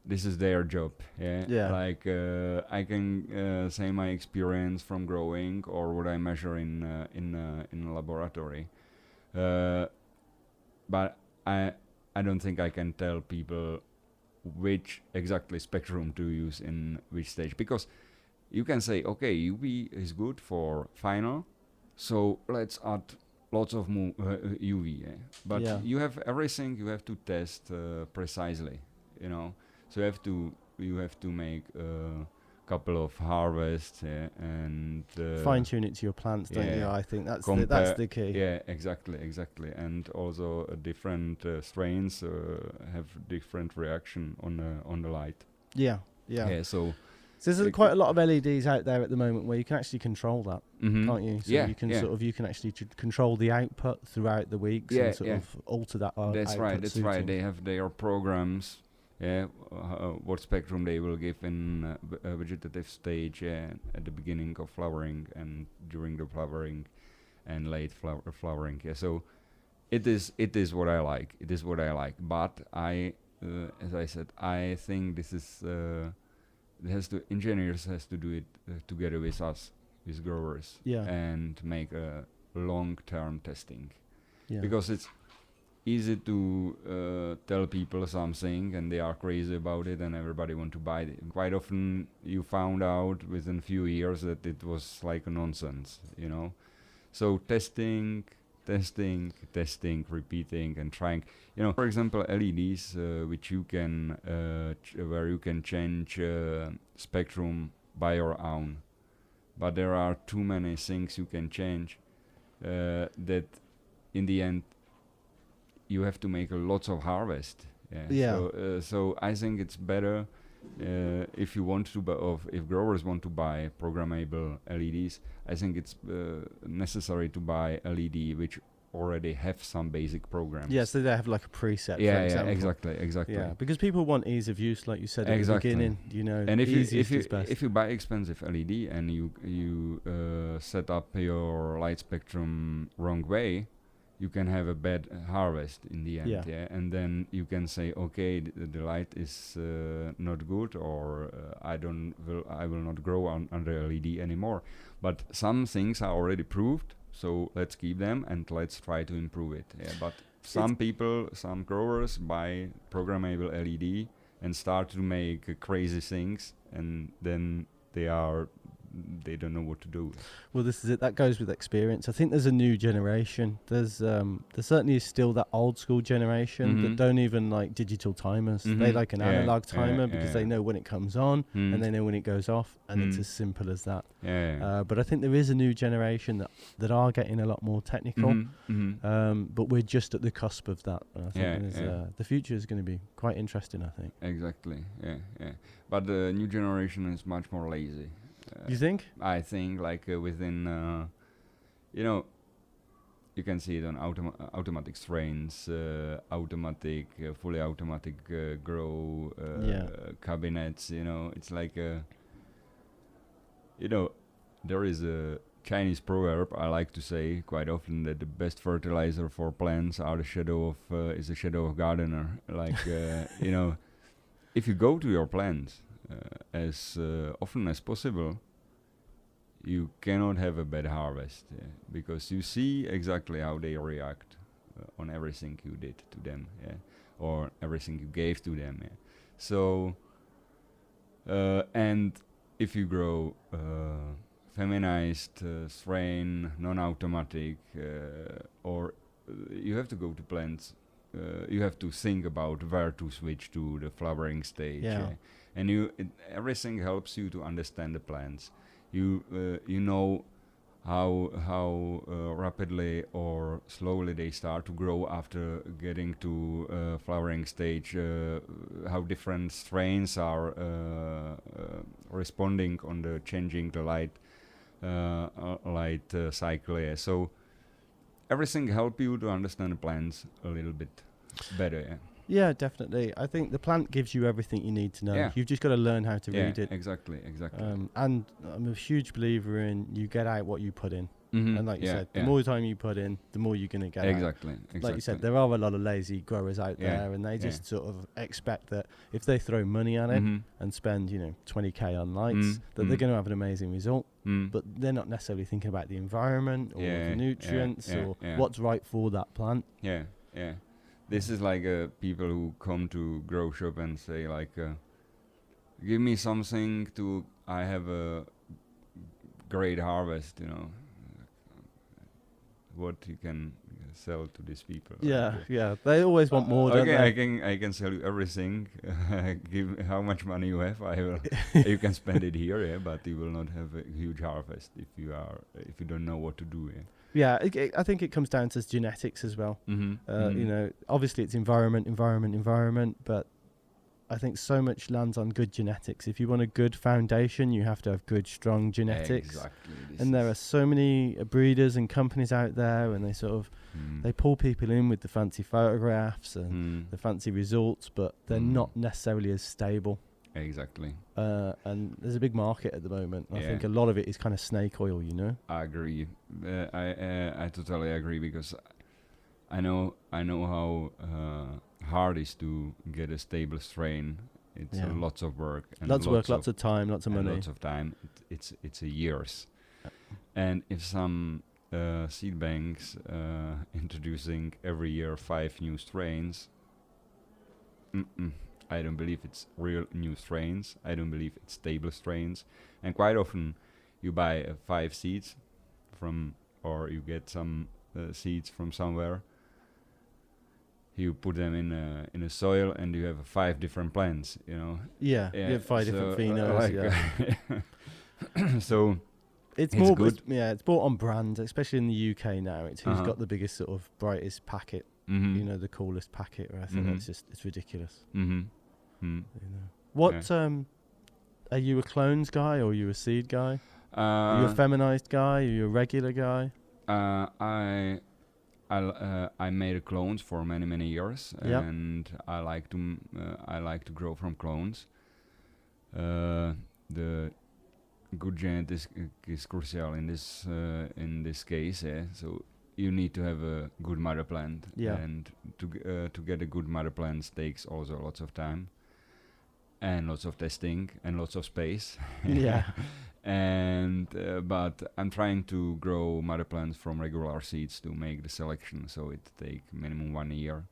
This is their job. Like I can say my experience from growing or what I measure in a laboratory, but I don't think I can tell people which exactly spectrum to use in which stage, because you can say, okay, UV is good for final, so let's add lots of UV. But you have everything you have to test precisely, you know. So you have to make a couple of harvests and fine tune it to your plants, don't you? I think that's the key. Yeah, exactly, and also different strains have different reaction on the light. Yeah. So there's quite a lot of LEDs out there at the moment where you can actually control that, can't you? So you can you can actually control the output throughout the weeks and sort of alter that. That's right. They have their programs. What spectrum they will give in a vegetative stage at the beginning of flowering and during the flowering and late flowering. So it is what I like. It is what I like. But as I said, I think this is engineers has to do it together with us, with growers, and make a long-term testing, because it's easy to tell people something and they are crazy about it and everybody want to buy it. Quite often you found out within a few years that it was like a nonsense, you know. So testing, repeating and trying. You know, for example, LEDs, which you can where you can change spectrum by your own, but there are too many things you can change that in the end you have to make a lots of harvest. So I think it's better if you want to buy, or if growers want to buy programmable LEDs. I think it's necessary to buy LED which already have some basic programs. Yeah, so they have like a preset. Yeah, for example. exactly. Yeah, because people want ease of use, like you said at the beginning. You know, and if you buy expensive LED and you set up your light spectrum wrong way, you can have a bad harvest in the end. Yeah, and then you can say, okay, the light is not good, or I will not grow under LED anymore. But some things are already proved. So let's keep them and let's try to improve it. Yeah, but some growers buy programmable LED and start to make crazy things, and then they don't know what to do. Well, this is it. That goes with experience. I think there's a new generation. There certainly is still that old school generation that don't even like digital timers. They like an analog timer because they know when it comes on and they know when it goes off, and it's as simple as that. But I think there is a new generation that are getting a lot more technical. But we're just at the cusp of that. And I think the future is going to be quite interesting, I think. Exactly. Yeah. But the new generation is much more lazy. You think? I think like within, you can see it on automatic strains, fully automatic grow cabinets. It's like there is a Chinese proverb I like to say quite often, that the best fertilizer for plants is the shadow of gardener. Like if you go to your plants as often as possible, you cannot have a bad harvest, because you see exactly how they react on everything you did to them, or everything you gave to them. So, and if you grow feminized strain, non-automatic, or you have to go to plants, you have to think about where to switch to the flowering stage. And everything helps you to understand the plants. You know how rapidly or slowly they start to grow after getting to flowering stage, how different strains are responding on the changing the light cycle. So everything helps you to understand the plants a little bit better. Yeah, definitely. I think the plant gives you everything you need to know. Yeah. You've just got to learn how to read it. Exactly. And I'm a huge believer in you get out what you put in. And like you said, the more time you put in, the more you're going to get out. Exactly. Like you said, there are a lot of lazy growers out there, and they just sort of expect that if they throw money at it and spend, 20k on lights, that they're going to have an amazing result. But they're not necessarily thinking about the environment or the nutrients or what's right for that plant. Yeah. This is like people who come to grow shop and say like, give me something I have a great harvest, what you can sell to these people. Yeah. They always want more, don't they? I can sell you everything. Give how much money you have. You can spend it here, but you will not have a huge harvest if you don't know what to do. Yeah, I think it comes down to genetics as well. Obviously it's environment, but I think so much lands on good genetics. If you want a good foundation, you have to have good, strong genetics. Exactly. And there are so many breeders and companies out there, and they sort of they pull people in with the fancy photographs and the fancy results, but they're not necessarily as stable. Exactly. And there's a big market at the moment. I think a lot of it is kind of snake oil, I agree. I totally agree, because I know how hard it is to get a stable strain. It's lots of work. And lots of time, lots of money. Lots of time. It's a years. And if some seed banks introducing every year 5 new strains, I don't believe it's real new strains. I don't believe it's stable strains. And quite often you buy 5 seeds or you get some seeds from somewhere. You put them in a soil and you have 5 different plants, you have 5 different phenols. So it's more good. It's bought on brand, especially in the UK now. It's who's got the biggest sort of brightest packet. you know, the coolest packet. Or I think it's ridiculous. Mm-hmm. You know. What are you a clones guy or are you a seed guy? Are you a feminized guy? Are you a regular guy? I made clones for many years, and I like to grow from clones. The good genetics is crucial in this case. So you need to have a good mother plant, and to get a good mother plant takes also lots of time, and lots of testing, and lots of space. And but I'm trying to grow mother plants from regular seeds to make the selection, so it takes minimum 1 year.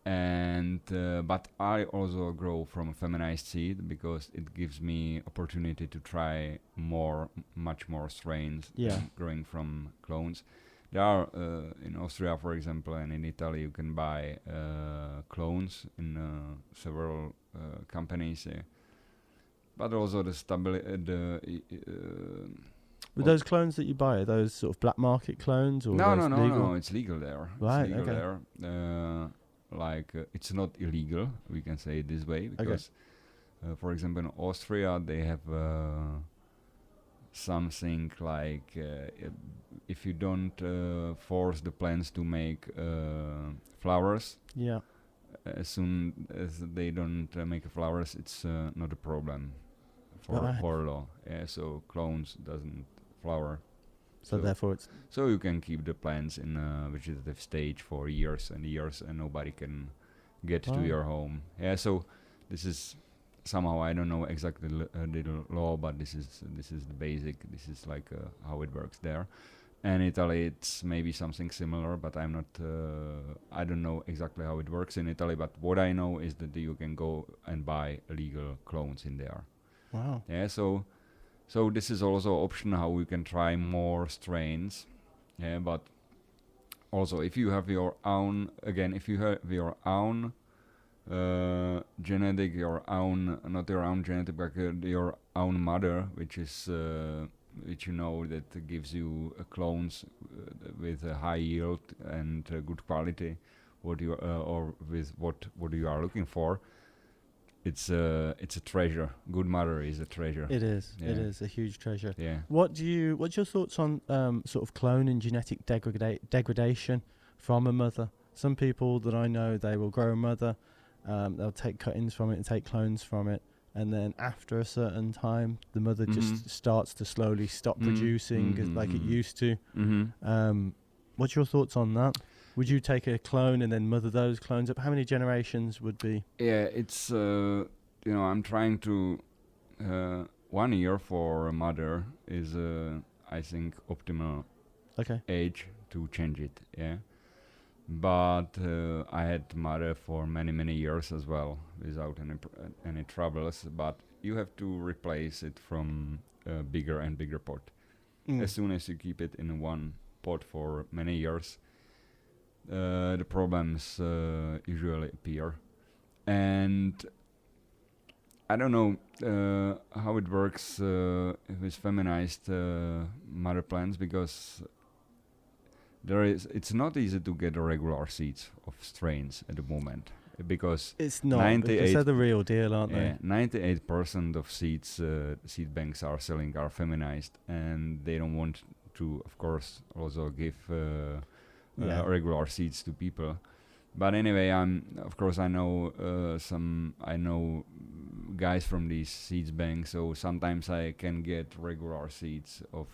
And but I also grow from a feminized seed because it gives me opportunity to try much more strains than growing from clones. There are in Austria, for example, and in Italy, you can buy clones in several companies. But also the stability. With those clones that you buy, are those sort of black market clones or no, it's legal there. Right, it's legal there. It's not illegal, we can say it this way, because, for example, in Austria they have something like if you don't force the plants to make flowers. As soon as they don't make flowers, it's not a problem for law. So clones doesn't flower. So therefore it's... So you can keep the plants in a vegetative stage for years and years, and nobody can get to your home. So this is somehow, I don't know exactly the law, but this is the basic. This is like how it works there. And in Italy, it's maybe something similar, but I'm not. I don't know exactly how it works in Italy. But what I know is that you can go and buy legal clones in there. Wow. So this is also an option how we can try more strains. But also if you have your own, genetic, not your own genetic, but your own mother, which is. Which you know that gives you clones with a high yield and good quality, what you or with what you are looking for. It's a treasure. Good mother is a treasure. It is. It is a huge treasure. Yeah. What's your thoughts on sort of clone and genetic degradation from a mother? Some people that I know, they will grow a mother, they'll take cuttings from it and take clones from it. And then after a certain time, the mother just starts to slowly stop producing like it used to. What's your thoughts on that? Would you take a clone and then mother those clones up? How many generations would be? Yeah, it's, I'm trying to... 1 year for a mother is, I think, optimal age to change it, But I had mother for many years as well without any troubles. But you have to replace it from a bigger and bigger pot. As soon as you keep it in one pot for many years, the problems usually appear. And I don't know how it works with feminized mother plants, because it's not easy to get regular seeds of strains at the moment, because it's not. Because they're the real deal, aren't they? 98% of seeds seed banks are selling are feminized, and they don't want to, of course, also give regular seeds to people. But anyway, I know guys from these seeds banks, so sometimes I can get regular seeds of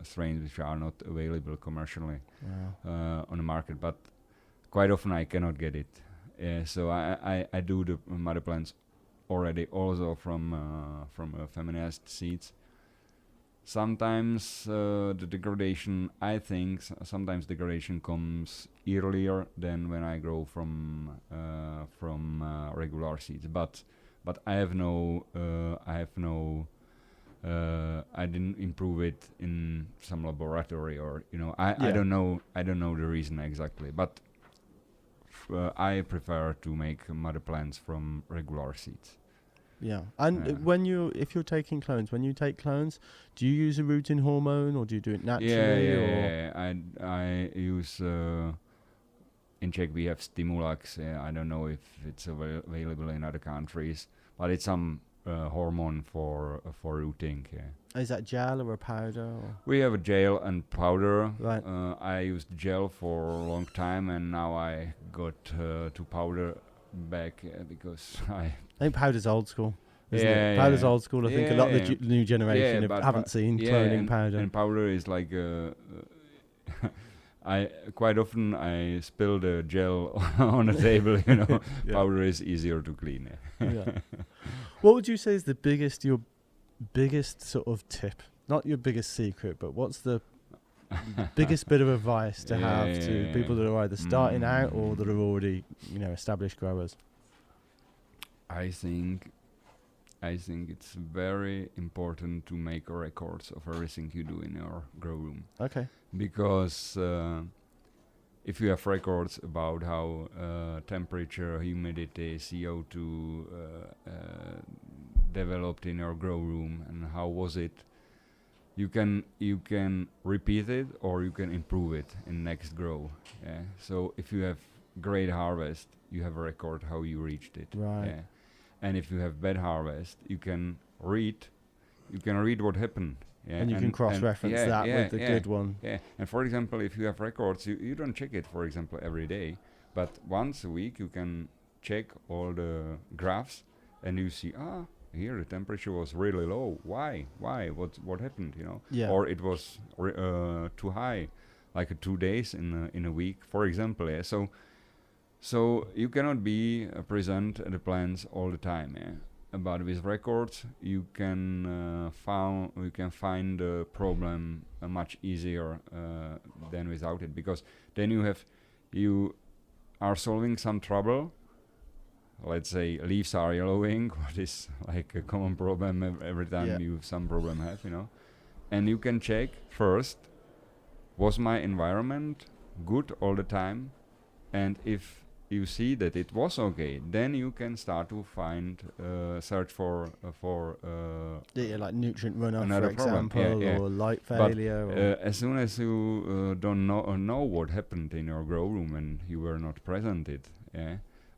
strains which are not available commercially on the market, but quite often I cannot get it. So I do the mother plants already also from feminized seeds. Sometimes the degradation, I think, sometimes degradation comes earlier than when I grow from regular seeds. But I didn't improve it in some laboratory, or I don't know the reason exactly. But I prefer to make mother plants from regular seeds. Yeah, and if you're taking clones, when you take clones, do you use a rooting hormone or do you do it naturally? Yeah. I use in Czech we have Stimulax. I don't know if it's available in other countries, but it's some hormone for rooting. Is that gel or a powder? Or? We have a gel and powder. Right. I used gel for a long time, and now I got to powder back because I think powder's old school. Powder's old school. I think a lot of the new generation haven't seen cloning powder. And powder is like I quite often I spill the gel on the table. Powder is easier to clean. What would you say is your biggest sort of tip? Not your biggest secret, but what's the biggest bit of advice to have to people that are either starting out or that are already, established growers? I think it's very important to make records of everything you do in your grow room. Okay. Because if you have records about how temperature, humidity, CO2 developed in your grow room and how was it, you can repeat it or you can improve it in next grow. So if you have great harvest, you have a record how you reached it. Right. And if you have bad harvest, you can read what happened. And you can cross-reference that with the good one. Yeah. And for example, if you have records, you don't check it, for example, every day, but once a week you can check all the graphs, and you see, here the temperature was really low. Why? What happened? Or it was too high, like 2 days in a week, for example. So you cannot be present at the plants all the time. But with records, you can find the problem much easier than without it, because then you are solving some trouble. Let's say leaves are yellowing, what is like a common problem every time you some problem have, and you can check first, was my environment good all the time, and if you see that it was okay, then you can start to find search for like nutrient runoff, another for example, or light failure. But as soon as you don't know what happened in your grow room and you were not present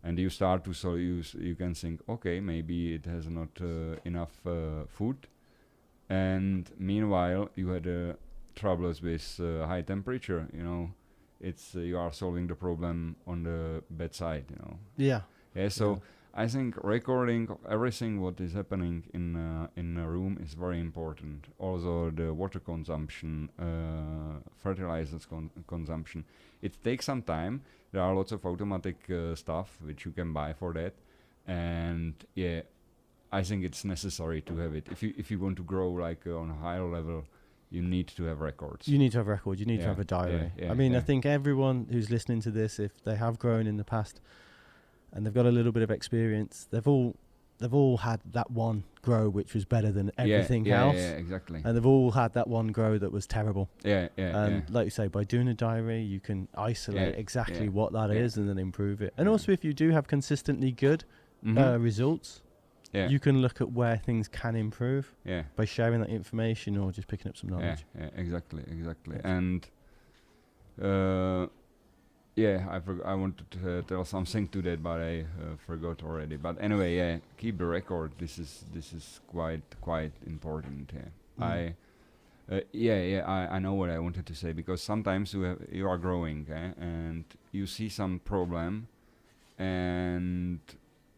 and you start to you can think, okay, maybe it has not enough food, and meanwhile you had troubles with high temperature. It's you are solving the problem on the bad side. So I think recording of everything what is happening in a room is very important. Also the water consumption, fertilizers consumption. It takes some time. There are lots of automatic stuff which you can buy for that, and I think it's necessary to have it. If you want to grow like on a higher level, you need to have records. You need to have records. You need to have a diary. I think everyone who's listening to this, if they have grown in the past and they've got a little bit of experience, they've all had that one grow which was better than everything else. Yeah, exactly. And they've all had that one grow that was terrible. And like you say, by doing a diary, you can isolate exactly what that is and then improve it. And also, if you do have consistently good results, you can look at where things can improve by sharing that information or just picking up some knowledge. Exactly. And I wanted to tell something to that, but I forgot already. But anyway, keep the record. This is quite important. I know what I wanted to say, because sometimes you are growing and you see some problem, and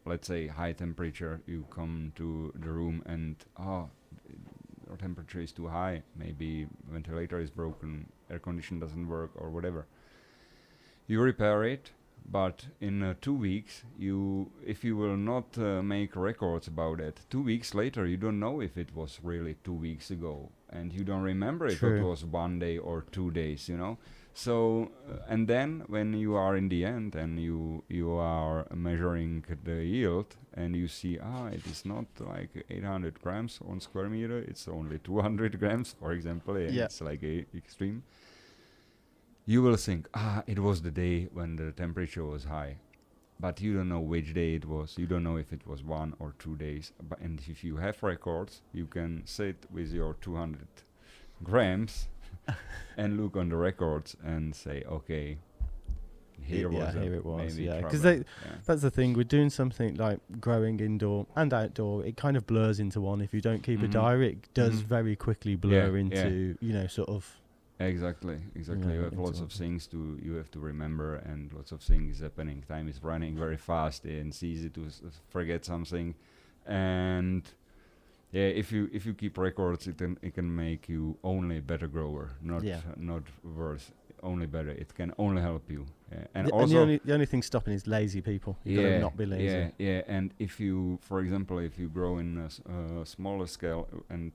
let's say high temperature, you come to the room and our temperature is too high, maybe ventilator is broken, air condition doesn't work or whatever. You repair it, but in 2 weeks, if you will not make records about it, 2 weeks later you don't know if it was really 2 weeks ago, and you don't remember if it was 1 day or 2 days, So, and then when you are in the end and you are measuring the yield and you see, it is not like 800 grams on square meter, it's only 200 grams, for example, it's like extreme. You will think, it was the day when the temperature was high, but you don't know which day it was. You don't know if it was 1 or 2 days. And if you have records, you can sit with your 200 grams and look on the records and say, okay, Here it was. Yeah, because that's the thing. We're doing something like growing indoor and outdoor. It kind of blurs into one. If you don't keep a diary, it does very quickly blur into sort of. Exactly. You have lots of things you have to remember, and lots of things happening. Time is running very fast, and it's easy to forget something. And if you keep records, it can make you only a better grower, not worse. Only better. It can only help you. And the only thing stopping is lazy people. You gotta not be lazy. And if you, for example, if you grow in a smaller scale, and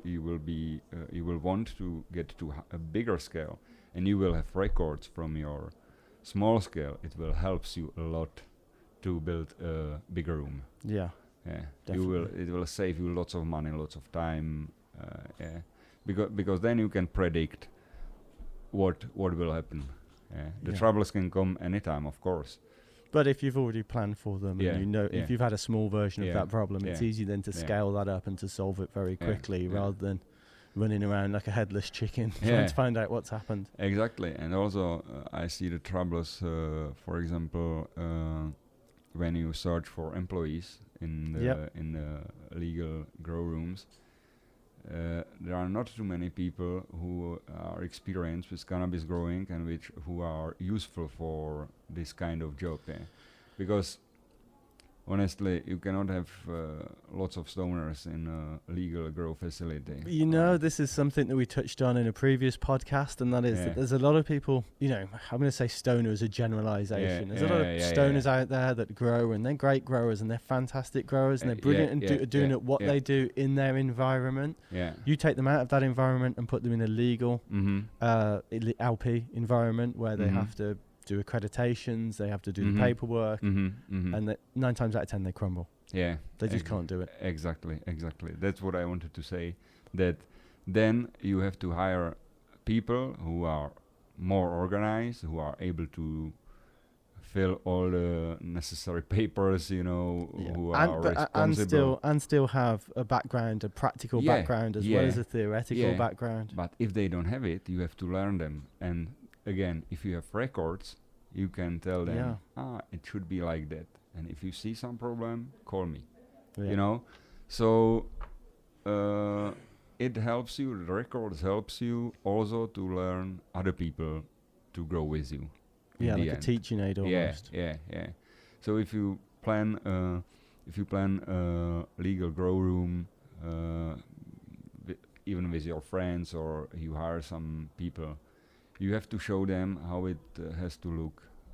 you will want to get to a bigger scale, and you will have records from your small scale, it will help you a lot to build a bigger room. Yeah. It will save you lots of money, lots of time. Because then you can predict what will happen. The troubles can come anytime, of course. But if you've already planned for them, and if you've had a small version of that problem, it's easy then to scale that up and to solve it very quickly, rather than running around like a headless chicken trying to find out what's happened. Exactly. And also I see the troubles, for example, when you search for employees in the legal grow rooms. There are not too many people who are experienced with cannabis growing and who are useful for this kind of job. Because honestly, you cannot have lots of stoners in a legal grow facility. This is something that we touched on in a previous podcast, and that is that there's a lot of people, I'm going to say stoner as a generalization. There's a lot of stoners out there that grow, and they're great growers, and they're fantastic growers, and they're brilliant and doing it what they do in their environment. You take them out of that environment and put them in a legal LP environment where they have to do accreditations, they have to do the paperwork, and that 9 times out of 10 they crumble. They just can't do it. Exactly. That's what I wanted to say, that then you have to hire people who are more organized, who are able to fill all the necessary papers, who are responsible. And still have a background, a practical background as well as a theoretical background. But if they don't have it, you have to learn them. And again, if you have records, you can tell them, it should be like that. And if you see some problem, call me. So it helps you, the records helps you also to learn other people to grow with you. Like a teaching aid almost. Yeah. So if you plan a legal grow room, even with your friends, or you hire some people, you have to show them how it has to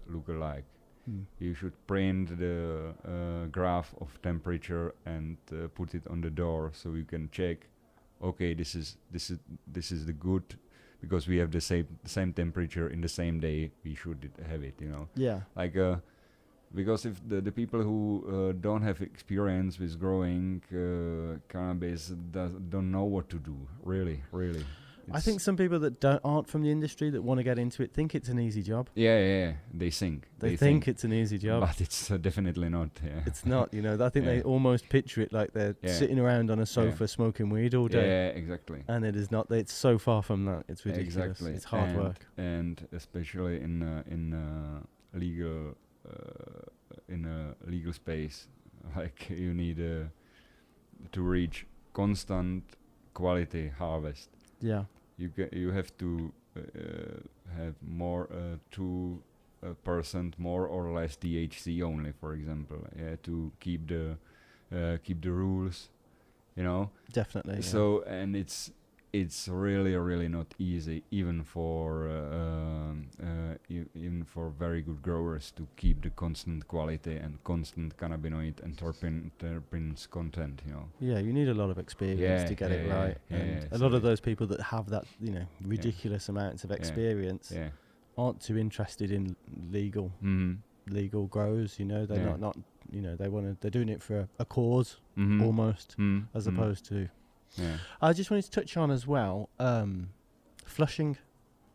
look alike. You should print the graph of temperature and put it on the door so you can check. Okay, this is the good, because we have the same temperature in the same day. We should have it, because if the people who don't have experience with growing cannabis don't know what to do, really. I think some people that aren't from the industry that want to get into it think it's an easy job. They think. They think it's an easy job. But it's definitely not. It's not, I think they almost picture it like they're sitting around on a sofa smoking weed all day. Yeah, exactly. And it is not. It's so far from that. It's ridiculous. Exactly. It's hard work. And especially in legal space, like you need to reach constant quality harvest. Yeah. You have to have more 2% more or less THC only, for example, to keep the rules, Definitely. So and it's really not easy, even for very good growers, to keep the constant quality and constant cannabinoid and terpenes content. Yeah, you need a lot of experience to get it right. And a lot of those people that have that, ridiculous amounts of experience aren't too interested in legal grows. They're not. They're doing it for a cause almost, as opposed to. Yeah. I just wanted to touch on as well, flushing.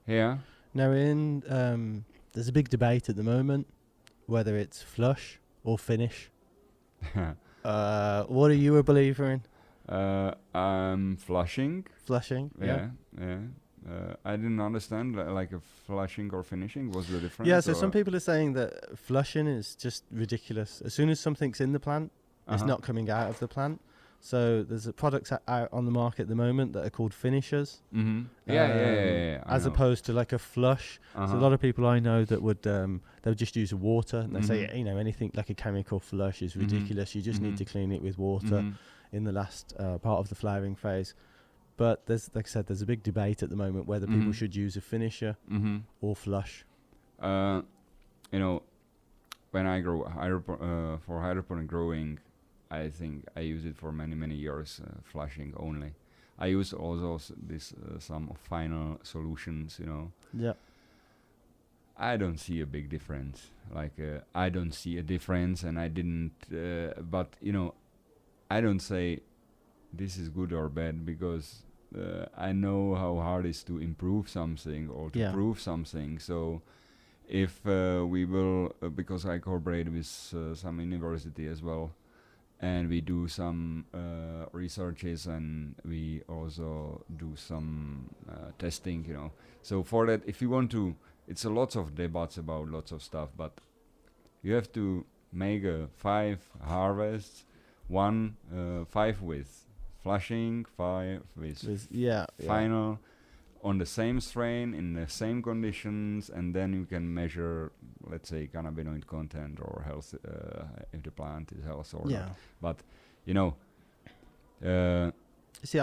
Yeah. Now, there's a big debate at the moment whether it's flush or finish. What are you a believer in? I'm flushing. Flushing. Yeah. I didn't understand like a flushing or finishing. What's the difference? Yeah, so some people are saying that flushing is just ridiculous. As soon as something's in the plant, it's not coming out of the plant. So there's products out on the market at the moment that are called finishers. Mm-hmm. Yeah. As opposed to like a flush. So a lot of people I know that would they would just use water, and they say anything like a chemical flush is ridiculous. You just need to clean it with water in the last part of the flowering phase. But there's, like I said, there's a big debate at the moment whether people should use a finisher or flush. When I grow for hydroponic growing, I think I use it for many years, flushing only. I use also some final solutions, Yeah. I don't see a big difference. I don't see a difference, and I didn't. But I don't say this is good or bad because I know how hard it is to improve something or to prove something. So if we will, because I cooperate with some university as well, and we do some researches, and we also do some testing, So for that, if you want to, it's a lots of debates about lots of stuff, but you have to make 5 harvests, 5 with flushing, 5 with final, on the same strain, in the same conditions, and then you can measure, let's say, cannabinoid content or health, if the plant is healthy or not. But, see,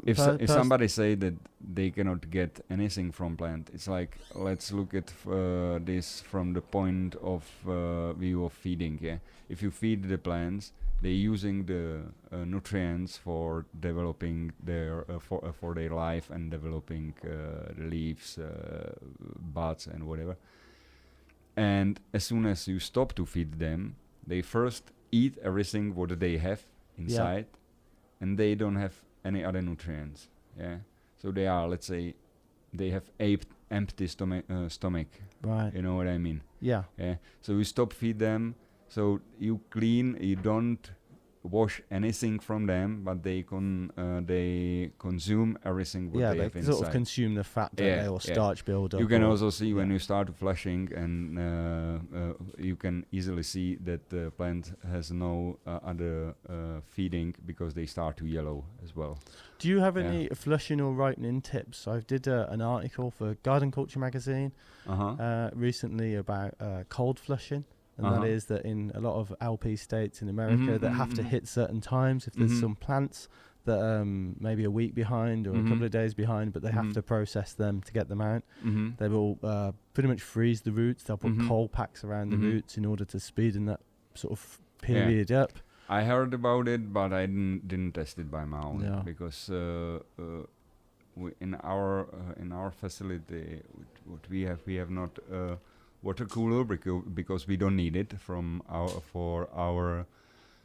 if somebody say that they cannot get anything from plant, it's like, let's look at this from the point of view of feeding. Yeah, if you feed the plants, they're using the nutrients for developing their for their life and developing the leaves, buds, and whatever. And as soon as you stop to feed them, they first eat everything what they have inside, and they don't have any other nutrients. Yeah, so they are, let's say, they have empty stomach. Right. You know what I mean? Yeah. Yeah. So you stop feed them. So you clean. You don't wash anything from them, but they consume everything what they have inside. Sort of consume the fat, don't they, or starch buildup. You can also see when you start flushing, and you can easily see that the plant has no other feeding because they start to yellow as well. Do you have any flushing or ripening tips? I did an article for Garden Culture magazine recently about cold flushing. And that is that in a lot of LP states in America that have to hit certain times, if there's some plants that maybe a week behind or a couple of days behind, but they have to process them to get them out, they will pretty much freeze the roots. They'll put coal packs around the roots in order to speeden that sort of period up. I heard about it, but I didn't test it by my own because in our facility, what we have not water cooler because we don't need it for our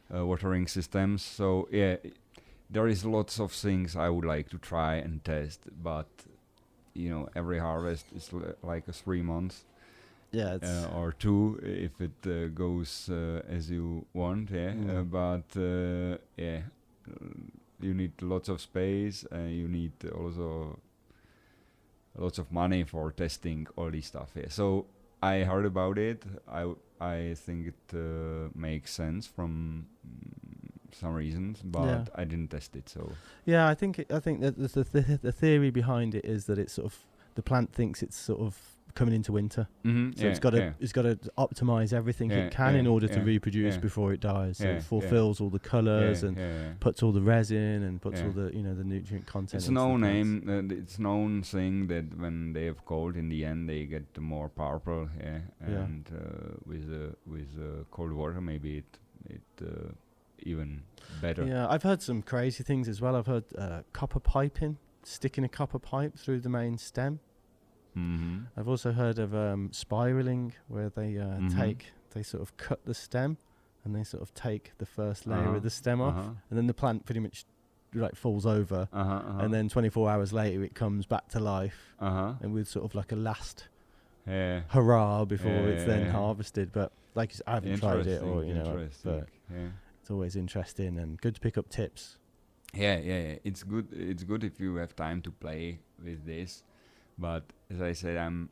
watering systems. So there is lots of things I would like to try and test, but every harvest is like 3 months. Yeah, or 2 if it goes as you want. But you need lots of space, and you need also lots of money for testing all this stuff. So I heard about it. I think it makes sense from some reasons, but I didn't test it. So I think that the theory behind it is that it's sort of the plant thinks it's sort of coming into winter, so it's got to optimize everything it can in order to reproduce before it dies. So it fulfills all the colors and puts all the resin and puts all the the nutrient content. It's known thing that when they have cold, in the end they get more purple. And with cold water, maybe it even better. Yeah, I've heard some crazy things as well. I've heard copper piping, sticking a copper pipe through the main stem. I've also heard of spiraling, where they they sort of cut the stem, and they sort of take the first layer of the stem off, and then the plant pretty much like falls over, and then 24 hours later it comes back to life, and with sort of like a last hurrah before it's then harvested. But like I haven't tried it, or but it's always interesting and good to pick up tips. It's good if you have time to play with this. But as I said, I'm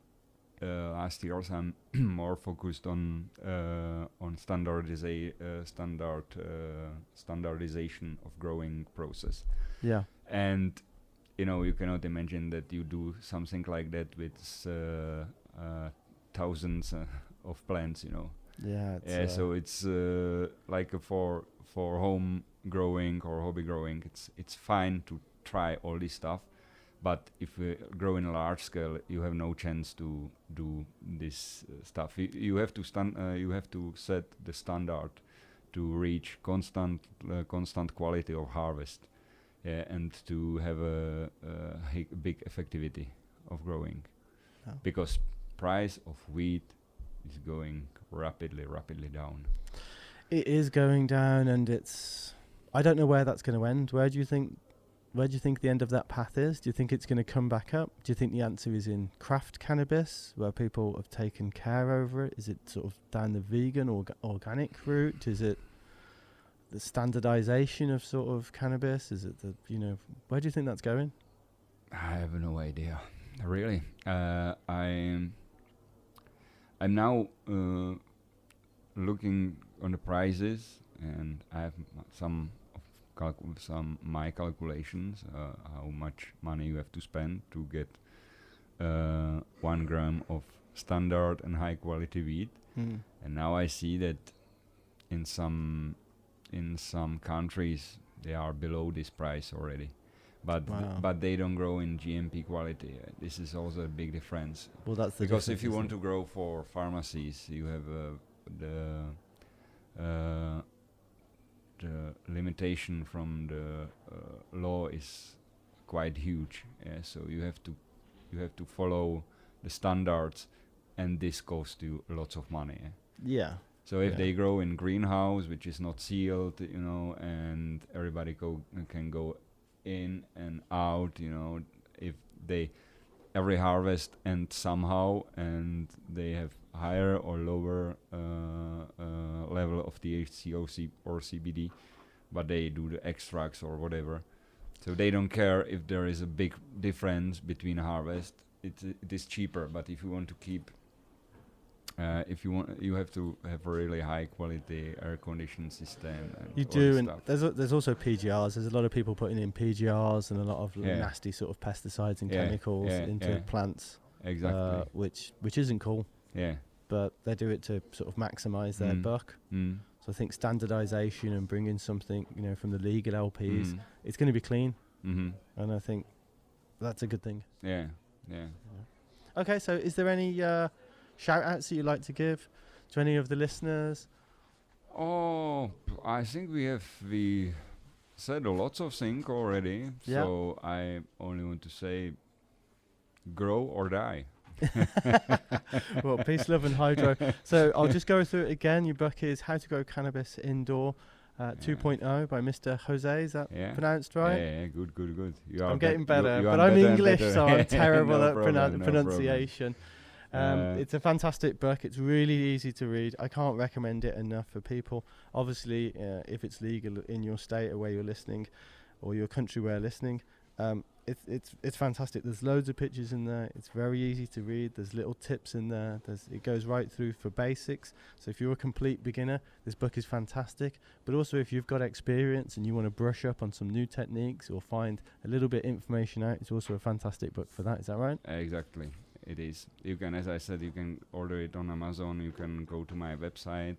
last years I'm more focused on standardization of growing process. Yeah. And you cannot imagine that you do something like that with thousands of plants. Yeah. So it's like for home growing or hobby growing, it's fine to try all this stuff. But if we grow in a large scale, you have no chance to do this stuff. You have to set the standard to reach constant quality of harvest, and to have a big effectivity of growing, because price of wheat is going rapidly down. It is going down, and I don't know where that's going to end. Where do you think the end of that path is? Do you think it's going to come back up? Do you think the answer is in craft cannabis, where people have taken care over it? Is it sort of down the vegan or organic route? Is it the standardization of sort of cannabis? Is it where do you think that's going? I have no idea, really. I'm now looking on the prices, and I have some my calculations, how much money you have to spend to get 1 gram of standard and high quality wheat. And now I see that in some countries they are below this price already, but they don't grow in GMP quality. This is also a big difference. Well, that's because if you want to grow for pharmacies, you have the limitation from the law is quite huge. So you have to follow the standards, and this costs you lots of money. Yeah. So if they grow in greenhouse, which is not sealed, and everybody can go in and out, if they every harvest and somehow, and they have higher or lower level of THC or CBD, but they do the extracts or whatever. So they don't care if there is a big difference between harvest. It is cheaper, but if you want to keep, you have to have a really high quality air conditioning system. And you do, and there's also PGRs. There's a lot of people putting in PGRs and a lot of nasty sort of pesticides and chemicals into plants. Exactly. Which isn't cool. Yeah. But they do it to sort of maximise their buck. So I think standardisation and bringing something, from the legal LPs, it's going to be clean. And I think that's a good thing. Yeah. Okay, so is there any shout-outs that you'd like to give to any of the listeners? Oh, I think we said lots of things already. Yeah. So I only want to say, grow or die. Well, peace, love, and hydro. So I'll just go through it again. Your book is How to Grow Cannabis Indoor 2.0 by Mr. Jose. Is that pronounced right? Yeah, good. I'm getting better, but I'm English, so I'm terrible at pronunciation. It's a fantastic book. It's really easy to read. I can't recommend it enough for people. Obviously, if it's legal in your state or where you're listening, or your country where you're listening, it's fantastic. There's loads of pictures in there. It's very easy to read. There's little tips in there. It goes right through for basics. So if you're a complete beginner, this book is fantastic. But also if you've got experience and you want to brush up on some new techniques or find a little bit information out, it's also a fantastic book for that. Is that right? Exactly. It is. You can, as I said, you can order it on Amazon. You can go to my website,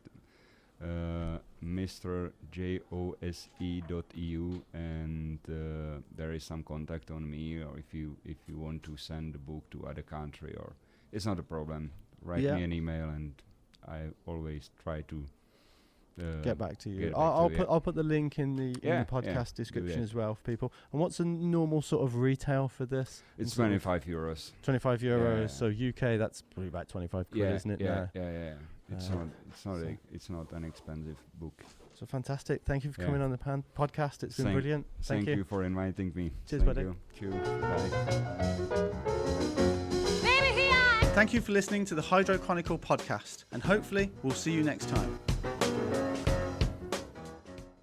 mrjose.eu, and there is some contact on me, or if you want to send the book to other country, or it's not a problem. Write me an email, and I always try to get back to you. I'll put the link in the podcast description as well for people. And what's a normal sort of retail for this? It's 25 euros. 25 euros. Yeah. So UK, that's probably about 25 quid, isn't it? Yeah. It's not an expensive book. So fantastic. Thank you for coming on the podcast. It's been brilliant. Thank you for inviting me. Cheers, buddy. Cheers. Bye. Thank you for listening to the Hydro Chronicle podcast, and hopefully we'll see you next time.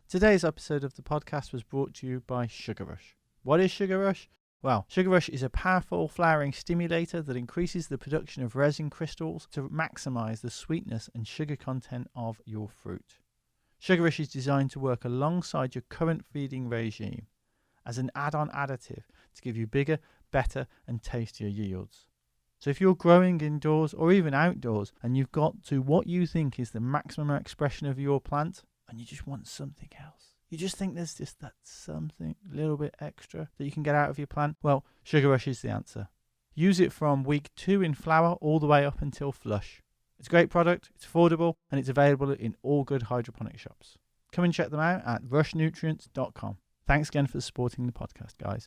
Today's episode of the podcast was brought to you by Sugar Rush. What is Sugar Rush? Well, Sugar Rush is a powerful flowering stimulator that increases the production of resin crystals to maximize the sweetness and sugar content of your fruit. Sugar Rush is designed to work alongside your current feeding regime as an add-on additive to give you bigger, better and tastier yields. So if you're growing indoors or even outdoors and you've got to what you think is the maximum expression of your plant and you just want something else, you just think there's just that something a little bit extra that you can get out of your plant, well, Sugar Rush is the answer. Use it from week 2 in flower all the way up until flush. It's a great product, it's affordable, and it's available in all good hydroponic shops. Come and check them out at rushnutrients.com. Thanks again for supporting the podcast, guys.